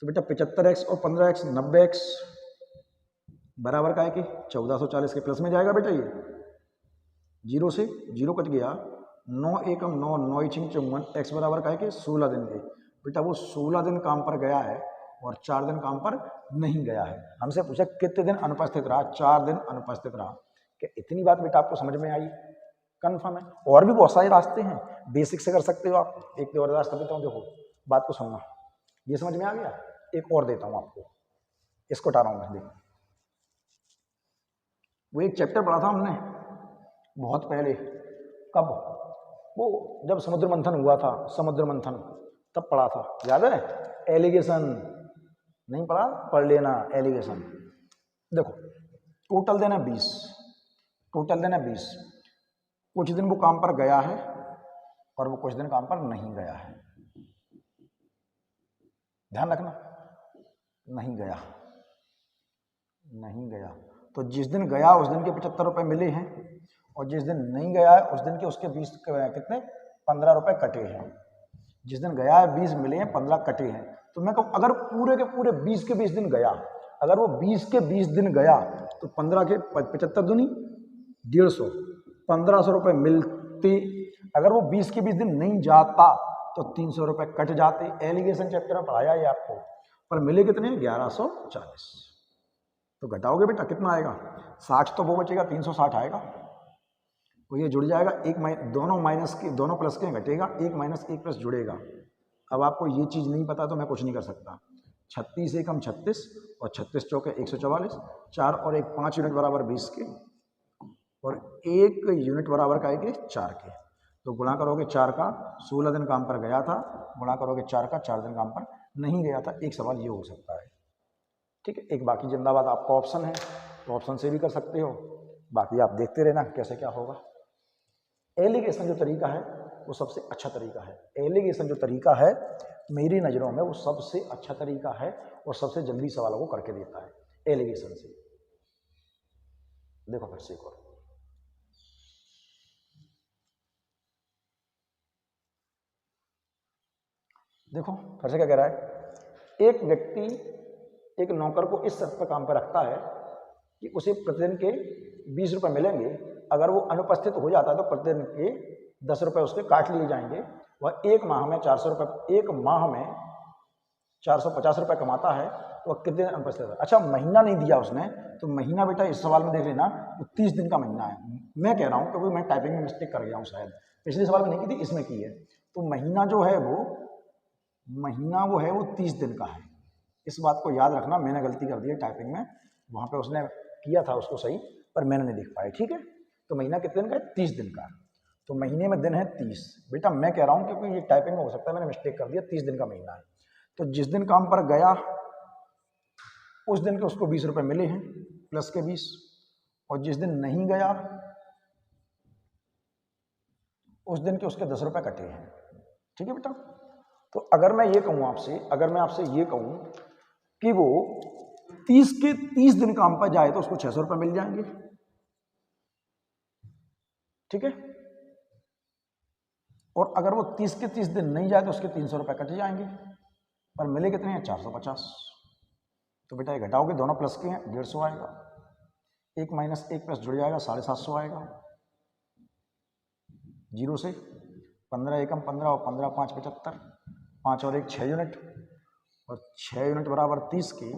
तो बेटा 75x और 15x 90x बराबर का है कि 1440 के प्लस में जाएगा बेटा। ये जीरो से जीरो कट गया, 9 एकम 9, 9 छिंग 54, x बराबर का है कि 16 दिन के। बेटा वो 16 दिन काम पर गया है और 4 दिन काम पर नहीं गया है। हमसे पूछा कितने दिन अनुपस्थित रहा? 4 दिन अनुपस्थित रहा। क्या इतनी बात बेटा आपको समझ में आई? कन्फर्म है? और भी बहुत सारे रास्ते हैं, बेसिक से कर सकते हो आप। एक और रास्ता देता हूँ, देखो बात को सुनना। ये समझ में आ गया? एक और देता हूँ आपको, इसको हटा रहा हूँ मैं। देखो वो एक चैप्टर पढ़ा था हमने बहुत पहले, कब? वो जब समुद्र मंथन हुआ था, समुद्र मंथन तब पढ़ा था, याद है? एलिगेशन नहीं पढ़ा? पढ़ लेना एलिगेशन। देखो टोटल देना 20, टोटल देना 20। कुछ दिन वो काम पर गया है और वो कुछ दिन काम पर नहीं गया है। ध्यान रखना, नहीं गया, नहीं गया। तो जिस दिन गया उस दिन के 75 रुपये मिले हैं और जिस दिन नहीं गया है उस दिन के उसके 20 कितने 15 रुपये कटे हैं। जिस दिन गया है 20 मिले हैं, 15 कटे हैं। तो मैं कहूँ अगर पूरे के पूरे 20 के 20 दिन गया, अगर वो 20 के 20 दिन गया तो 15 के 75 दूनी 150, 1500 रुपये मिलते। अगर वो 20 के 20 दिन नहीं जाता तो 300 रुपये कट जाते। एलिगेशन चैप्टर में पढ़ाया है आपको, पर मिले कितने? 1140। तो घटाओगे बेटा कितना आएगा? 60 तो वो बचेगा, 360 आएगा। तो ये जुड़ जाएगा, दोनों माइनस के दोनों प्लस के घटेगा, 1 माइनस 1 प्लस जुड़ेगा। अब आपको ये चीज़ नहीं पता तो मैं कुछ नहीं कर सकता। 36 एकम 36 और 36 चौके 144, 4 और 1 5 यूनिट बराबर 20 के, और 1 यूनिट बराबर का है 4 के। तो गुणा करोगे 4 का, 16 दिन काम पर गया था, गुणा करोगे 4 का, 4 दिन काम पर नहीं गया था। एक सवाल ये हो सकता है, ठीक है। एक बाकी जिंदाबाद आपका ऑप्शन है, तो ऑप्शन से भी कर सकते हो, बाकी आप देखते रहना कैसे क्या होगा। एलिगेशन जो तरीका है वो सबसे अच्छा तरीका है। एलिगेशन जो तरीका है मेरी नज़रों में वो सबसे अच्छा तरीका है और सबसे जल्दी सवालों को करके देता है एलिगेशन से। देखो फिर से एक और, देखो फिर से क्या कह रहा है। एक व्यक्ति एक नौकर को इस शर्त पर काम पर रखता है कि उसे प्रतिदिन के 20 रुपये मिलेंगे। अगर वो अनुपस्थित हो जाता है तो प्रतिदिन के 10 रुपये उसके काट लिए जाएंगे। वह एक माह में 400 रुपये, एक माह में 450 रुपये कमाता है, तो वह कितने दिन अनुपस्थित है? अच्छा, महीना नहीं दिया उसने, तो महीना बेटा इस सवाल में देख लेना, वो 30 दिन का महीना है। मैं कह रहा हूँ क्योंकि मैं टाइपिंग में मिस्टेक कर गया हूँ, शायद पिछले सवाल में नहीं की थी, इसमें की है। तो महीना जो है वो महीना वो है वो 30 दिन का है। इस बात को याद रखना, मैंने गलती कर दी है टाइपिंग में, वहाँ पे उसने किया था उसको सही, पर मैंने नहीं देख पाया, ठीक है। तो महीना कितने दिन का है? 30 दिन का। तो महीने में दिन है 30। बेटा मैं कह रहा हूँ क्योंकि ये टाइपिंग में हो सकता है मैंने मिस्टेक कर दिया, 30 दिन का महीना है। तो जिस दिन काम पर गया उस दिन के उसको 20 रुपये मिले हैं प्लस के 20, और जिस दिन नहीं गया उस दिन के उसके 10 रुपये कटे हैं, ठीक है बेटा। तो अगर मैं ये कहूँ आपसे, अगर मैं आपसे ये कहूँ कि वो 30 के 30 दिन काम पर जाए तो उसको 600 रुपये मिल जाएंगे, ठीक है। और अगर वो 30 के 30 दिन नहीं जाए तो उसके 300 रुपये कट जाएंगे, पर मिले कितने हैं? 450। तो बेटा ये घटाओगे, दोनों प्लस के हैं, 150 आएगा, 1 माइनस 1 प्लस जुड़ जाएगा, 750 आएगा। 0 से 15 एकम 15 और 15 5 75, 5 और 1 6 यूनिट, और 6 यूनिट बराबर 30 के,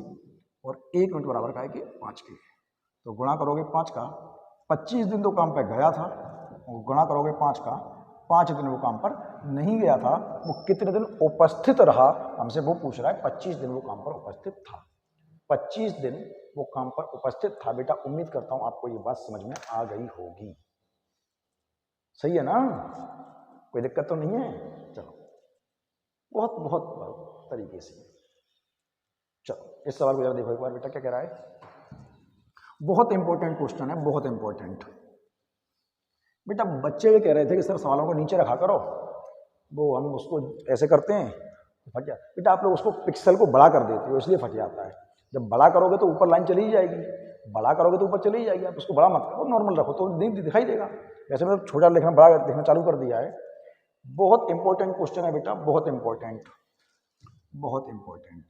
और 1 यूनिट बराबर का है कि 5 के। तो गुणा करोगे 5 का, 25 दिन तो काम पर गया था, और गुणा करोगे 5 का, 5 दिन वो काम पर नहीं गया था, वो कितने दिन उपस्थित रहा, हमसे वो पूछ रहा है। 25 दिन वो काम पर उपस्थित था, 25 दिन वो काम पर उपस्थित था। बेटा उम्मीद करता हूं आपको ये बात समझ में आ गई होगी, सही है ना? कोई दिक्कत तो नहीं है? चलो, बहुत बहुत तरीके से। चलो इस सवाल को जरा देखो एक बार बेटा, क्या कह रहा है। बहुत इंपॉर्टेंट क्वेश्चन है, बहुत इंपॉर्टेंट। बेटा बच्चे ये कह रहे थे कि सर सवालों को नीचे रखा करो, वो हम उसको ऐसे करते हैं फट जाता। बेटा आप लोग उसको पिक्सल को बड़ा कर देते हो, इसलिए फट जाता है। जब बड़ा करोगे तो ऊपर लाइन चली ही जाएगी, बड़ा करोगे तो ऊपर चली ही जाएगी। आप उसको बड़ा मत करो, नॉर्मल रखो तो दिखाई देगा। वैसे मतलब छोटा लिखना बड़ा लिखना चालू कर दिया है। बहुत इंपॉर्टेंट क्वेश्चन है बेटा, बहुत इंपॉर्टेंट, बहुत इंपॉर्टेंट।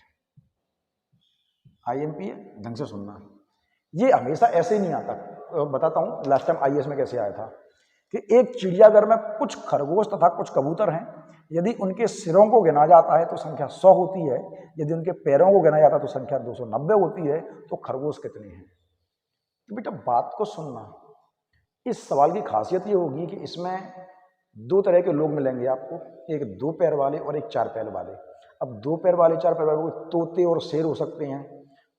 IMP है, ढंग से सुनना। ये हमेशा ऐसे ही नहीं आता, बताता हूँ लास्ट टाइम IAS में कैसे आया था कि एक चिड़ियाघर में कुछ खरगोश तथा कुछ कबूतर हैं। यदि उनके सिरों को गिना जाता है तो संख्या 100 होती है, यदि उनके पैरों को गिना जाता है तो संख्या 290 होती है। तो खरगोश कितने हैं? तो बेटा बात को सुनना, इस सवाल की खासियत ये होगी कि इसमें 2 तरह के लोग मिलेंगे आपको, एक 2 पैर वाले और एक 4 पैर वाले। अब 2 पैर वाले 4 पैर वाले तोते और शेर हो सकते हैं,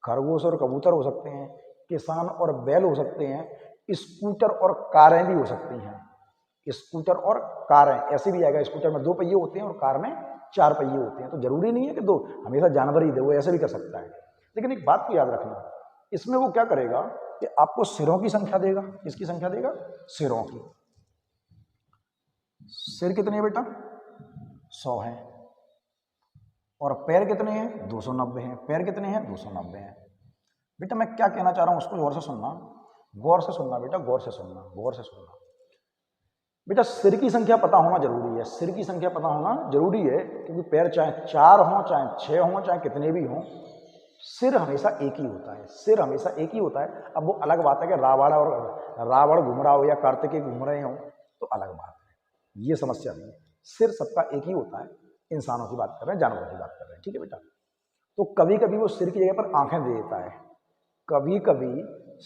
खरगोश और कबूतर हो सकते हैं, किसान और बैल हो सकते हैं, स्कूटर और कारें भी हो सकती हैं। स्कूटर और कारें ऐसे भी आएगा, स्कूटर में 2 पहिए होते हैं और कार में 4 पहिए होते हैं। तो जरूरी नहीं है कि 2 हमेशा जानवर ही दे, वो ऐसे भी कर सकता है। लेकिन एक बात को याद रखना, इसमें वो क्या करेगा कि आपको सिरों की संख्या देगा। किसकी संख्या देगा? सिरों की। सिर कितने हैं बेटा? 100 हैं। और पैर कितने हैं? 290 हैं। पैर कितने हैं? 290 हैं। बेटा मैं क्या कहना चाह रहा हूं उसको गौर से सुनना, गौर से सुनना बेटा, गौर से सुनना, गौर से सुनना। बेटा सिर की संख्या पता होना जरूरी है, सिर की संख्या पता होना जरूरी है, क्योंकि पैर चाहे 4 हों चाहे 6 हों चाहे कितने भी हों, सिर हमेशा एक ही होता है, सिर हमेशा एक ही होता है। अब वो अलग बात है कि रावण घूम रहा हो या कार्तिकेय घूम रहे हो तो अलग बात है, ये समस्या नहीं है। सिर सबका एक ही होता है, इंसानों की बात कर रहे हैं, जानवरों की बात कर रहे हैं, ठीक है बेटा। तो कभी कभी वो सिर की जगह पर आंखें दे देता है, कभी कभी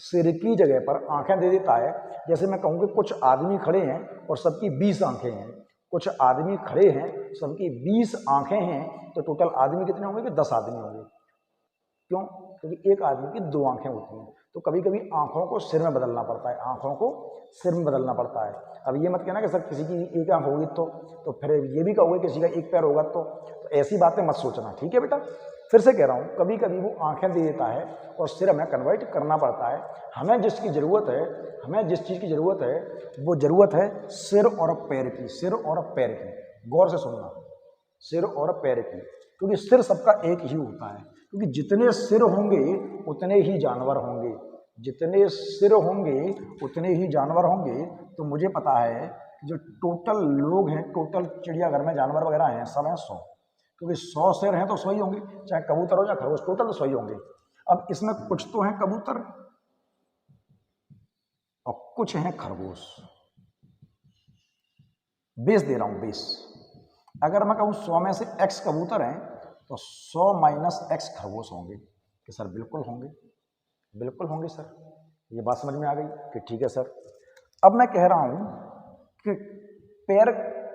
सिर की जगह पर आंखें दे देता है। जैसे मैं कहूँ कि कुछ आदमी खड़े हैं और सबकी 20 आंखें हैं, कुछ आदमी खड़े हैं सबकी 20 आंखें हैं, तो टोटल आदमी कितने होंगे कि 10 आदमी होंगे। क्यों? क्योंकि एक आदमी की 2 आंखें होती हैं। तो कभी कभी आंखों को सिर में बदलना पड़ता है, आंखों को सिर में बदलना पड़ता है। अब ये मत कहना कि सर किसी की एक आंख होगी तो फिर ये भी कहोगे किसी का एक पैर होगा तो ऐसी बातें मत सोचना, ठीक है बेटा। फिर से कह रहा हूँ, कभी कभी वो आंखें दे देता है और सिर हमें कन्वर्ट करना पड़ता है। हमें जिसकी ज़रूरत है, हमें जिस चीज़ की ज़रूरत है वो ज़रूरत है सिर और पैर की, सिर और पैर की। गौर से सुनना, सिर और पैर की, क्योंकि सिर सबका एक ही होता है। क्योंकि जितने सिर होंगे उतने ही जानवर होंगे, जितने सिर होंगे उतने ही जानवर होंगे। तो मुझे पता है कि जो टोटल लोग हैं, टोटल चिड़ियाघर में जानवर वगैरह हैं, सब हैं 100, क्योंकि 100 सिर हैं तो 100 ही होंगे, चाहे कबूतर हो या खरगोश, टोटल तो 100 ही होंगे। अब इसमें कुछ तो हैं कबूतर और कुछ हैं खरगोश। बेस दे रहा हूं, बेस। अगर मैं कहूं 100 में से x कबूतर हैं तो 100 माइनस x खरगोश होंगे। कि सर बिल्कुल होंगे, बिल्कुल होंगे सर, ये बात समझ में आ गई कि ठीक है सर। अब मैं कह रहा हूं कि पैर,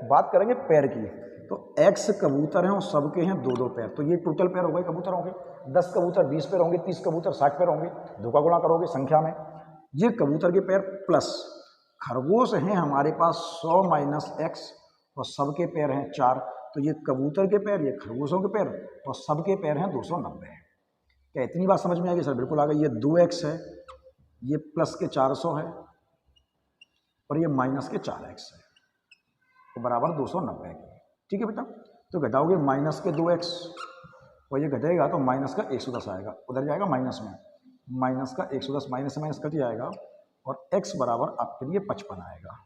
बात करेंगे पैर की, तो x कबूतर हैं और सबके हैं 2-2 पैर, तो ये टोटल पैर हो गए कबूतरों के। 10 कबूतर 20 पैर होंगे, 30 कबूतर 60 पैर होंगे, धोखा गुणा करोगे संख्या में, ये कबूतर के पैर प्लस खरगोश हैं हमारे पास 100 माइनस x और सबके पैर हैं 4, तो ये कबूतर के पैर, ये खरगोशों के पैर और सबके पैर हैं 290। क्या इतनी बात समझ में आ गई? सर बिल्कुल आ गई। ये 2x है, ये प्लस के 400 है और ये माइनस के 4x है, तो बराबर 290 की, ठीक है बेटा। तो घटाओगे माइनस के 2x और ये घटेगा तो माइनस का 110 आएगा, उधर जाएगा माइनस में, माइनस का 110 माइनस से माइनस कट जाएगा और x बराबर आपके लिए 55 आएगा,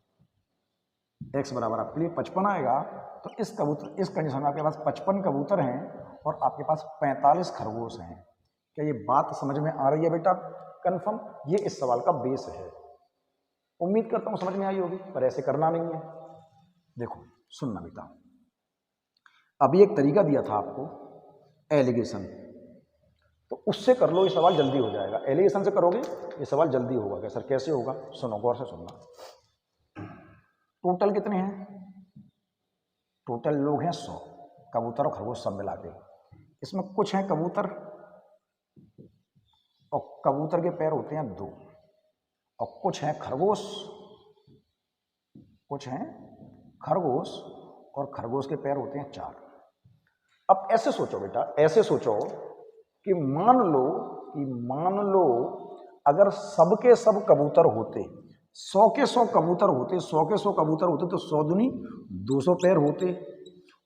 x बराबर आपके लिए 55 आएगा। तो इस कबूतर, इस कंडीशन में आपके पास 55 कबूतर हैं और आपके पास 45 खरगोश हैं। क्या ये बात समझ में आ रही है बेटा? कंफर्म, ये इस सवाल का बेस है। उम्मीद करता हूं समझ में आई होगी, पर ऐसे करना नहीं है। देखो सुनना बेटा, अभी एक तरीका दिया था आपको एलिगेशन, तो उससे कर लो, ये सवाल जल्दी हो जाएगा। एलिगेशन से करोगे ये सवाल जल्दी होगा। क्या सर कैसे होगा? सुनो, गौर से सुनना। टोटल कितने हैं? टोटल लोग हैं 100, कबूतर और खरगोश सब मिला के। इसमें कुछ हैं कबूतर और कबूतर के पैर होते हैं 2, और कुछ हैं खरगोश, कुछ हैं खरगोश और खरगोश के पैर होते हैं 4। अब ऐसे सोचो बेटा, ऐसे सोचो कि मान लो अगर सबके सब कबूतर होते, 100 के 100 कबूतर होते, 100 के 100 कबूतर होते तो 100 दूनी 200 पैर होते,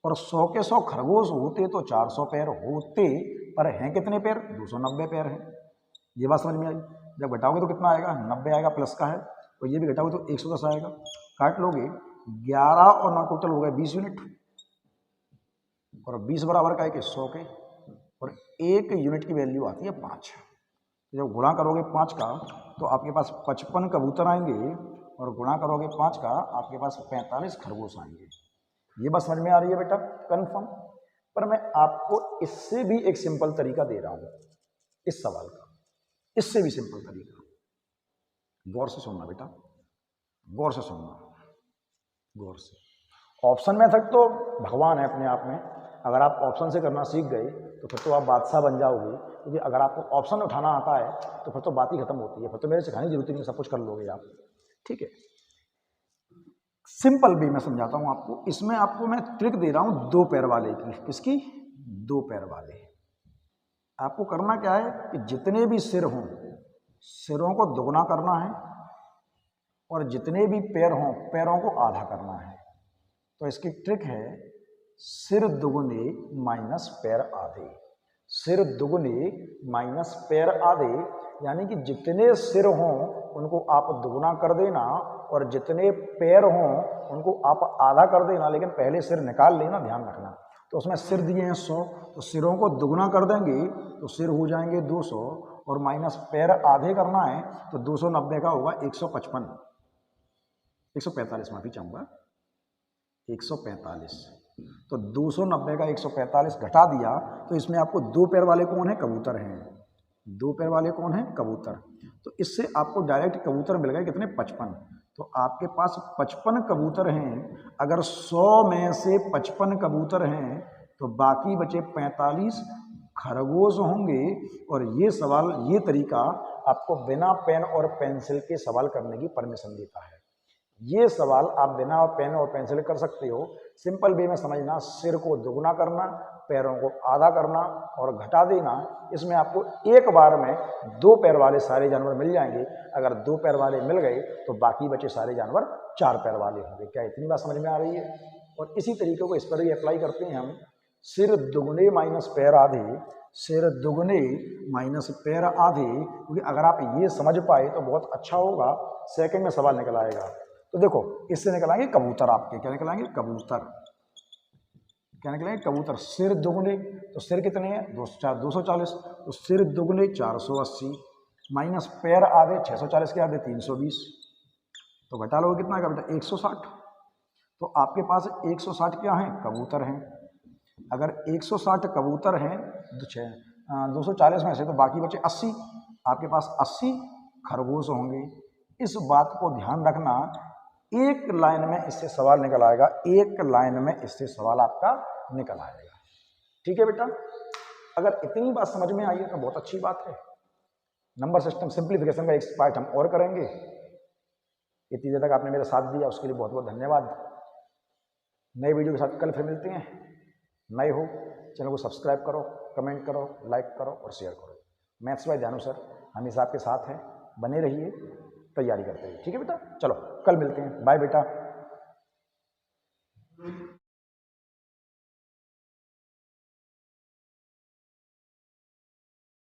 और 100 के 100 खरगोश होते तो 400 पैर होते। पर हैं कितने पैर? 290 पैर हैं। ये बात समझ में आई? जब घटाओगे तो कितना आएगा? 90 आएगा, प्लस का है, और ये भी घटाओगे तो 110 आएगा। काट लोगे 11 और 9 टोटल हो गए 20 यूनिट, और 20 बराबर का है कि 100 के, और 1 यूनिट की वैल्यू आती है 5। जब गुणा करोगे 5 का तो आपके पास 55 कबूतर आएंगे, और गुणा करोगे 5 का आपके पास 45 खरगोश आएंगे। ये बात समझ में आ रही है बेटा? कंफर्म। पर मैं आपको इससे भी एक सिंपल तरीका दे रहा हूं इस सवाल का, इससे भी सिंपल तरीका। गौर से सुनना बेटा, गौर से सुनना, गौर से। ऑप्शन मेथड तो भगवान है अपने आप में। अगर आप ऑप्शन से करना सीख गए तो फिर तो आप बादशाह बन जाओगे, क्योंकि अगर आपको ऑप्शन उठाना आता है तो फिर तो बात ही खत्म होती है, फिर तो मेरे सिखाने की जरूरत ही नहीं, सब कुछ कर लोगे आप, ठीक है। सिंपल भी मैं समझाता हूं आपको। इसमें आपको मैं ट्रिक दे रहा हूं 2 पैर वाले की। किसकी? 2 पैर वाले। आपको करना क्या है कि जितने भी सिर हों, सिरों को दुगना करना है, और जितने भी पैर हों, पैरों को आधा करना है। तो इसकी ट्रिक है सिर दुगने माइनस पैर आधे, सिर दुगने माइनस पैर आधे। यानी कि जितने सिर हों उनको आप दुगना कर देना और जितने पैर हों उनको आप आधा कर देना, लेकिन पहले सिर निकाल लेना, ध्यान रखना। तो उसमें सिर दिए हैं 100, तो सिरों को दुगना कर देंगे तो सिर हो जाएंगे 200 और माइनस पैर आधे करना है तो 290 का होगा 155, 145, माफी चाहूँगा, 145। तो 290 का 145 घटा दिया तो इसमें आपको दो पैर वाले कौन है? कबूतर हैं। दो पैर वाले कौन है? कबूतर। तो इससे आपको डायरेक्ट कबूतर मिल गए कितने? 55। तो आपके पास 55 कबूतर हैं। अगर 100 में से 55 कबूतर हैं तो बाकी बचे 45 खरगोश होंगे। और ये सवाल, ये तरीका आपको बिना पेन और पेंसिल के सवाल करने की परमिशन देता है। ये सवाल आप बिना पेन और पेंसिल कर सकते हो। सिंपल वे में समझना, सिर को दुगना करना, पैरों को आधा करना और घटा देना। इसमें आपको एक बार में दो पैर वाले सारे जानवर मिल जाएंगे। अगर दो पैर वाले मिल गए तो बाकी बचे सारे जानवर चार पैर वाले होंगे। क्या इतनी बात समझ में आ रही है? और इसी तरीके को इस पर भी अप्लाई करते हैं हम। सिर दुगने माइनस पैर आधे, सिर दुगने माइनस पैर आधे, क्योंकि अगर आप ये समझ पाए तो बहुत अच्छा होगा, सेकंड में सवाल निकल आएगा। तो देखो, इससे निकलाएंगे कबूतर आपके। क्या निकलाएंगे? कबूतर। क्या निकलेंगे? कबूतर। सिर दुगने, तो सिर कितने हैं? 240। तो सिर दुगने 480 माइनस पैर आधे 640 के आधे 320। तो घटा लो कितना का बेटा? 160। तो आपके पास 160 क्या है? कबूतर हैं। अगर 160 कबूतर हैं तो 240 में से तो बाकी बचे 80। आपके पास 80 खरगोश होंगे। इस बात को ध्यान रखना। एक लाइन में इससे सवाल निकल आएगा, एक लाइन में इससे सवाल आपका निकल आएगा। ठीक है बेटा? अगर इतनी बात समझ में आई है तो बहुत अच्छी बात है। नंबर सिस्टम सिंप्लीफिकेशन का एक पार्ट हम और करेंगे। इतनी देर तक आपने मेरा साथ दिया उसके लिए बहुत बहुत धन्यवाद। नए वीडियो के साथ कल फिर मिलते हैं। नए हो चैनल को सब्सक्राइब करो, कमेंट करो, लाइक करो और शेयर करो। मैथ्स बाय जानू सर हमेशा आपके साथ हैं। बने रहिए, तैयारी करते रहिए। ठीक है बेटा? चलो कल मिलते हैं। बाय बेटा।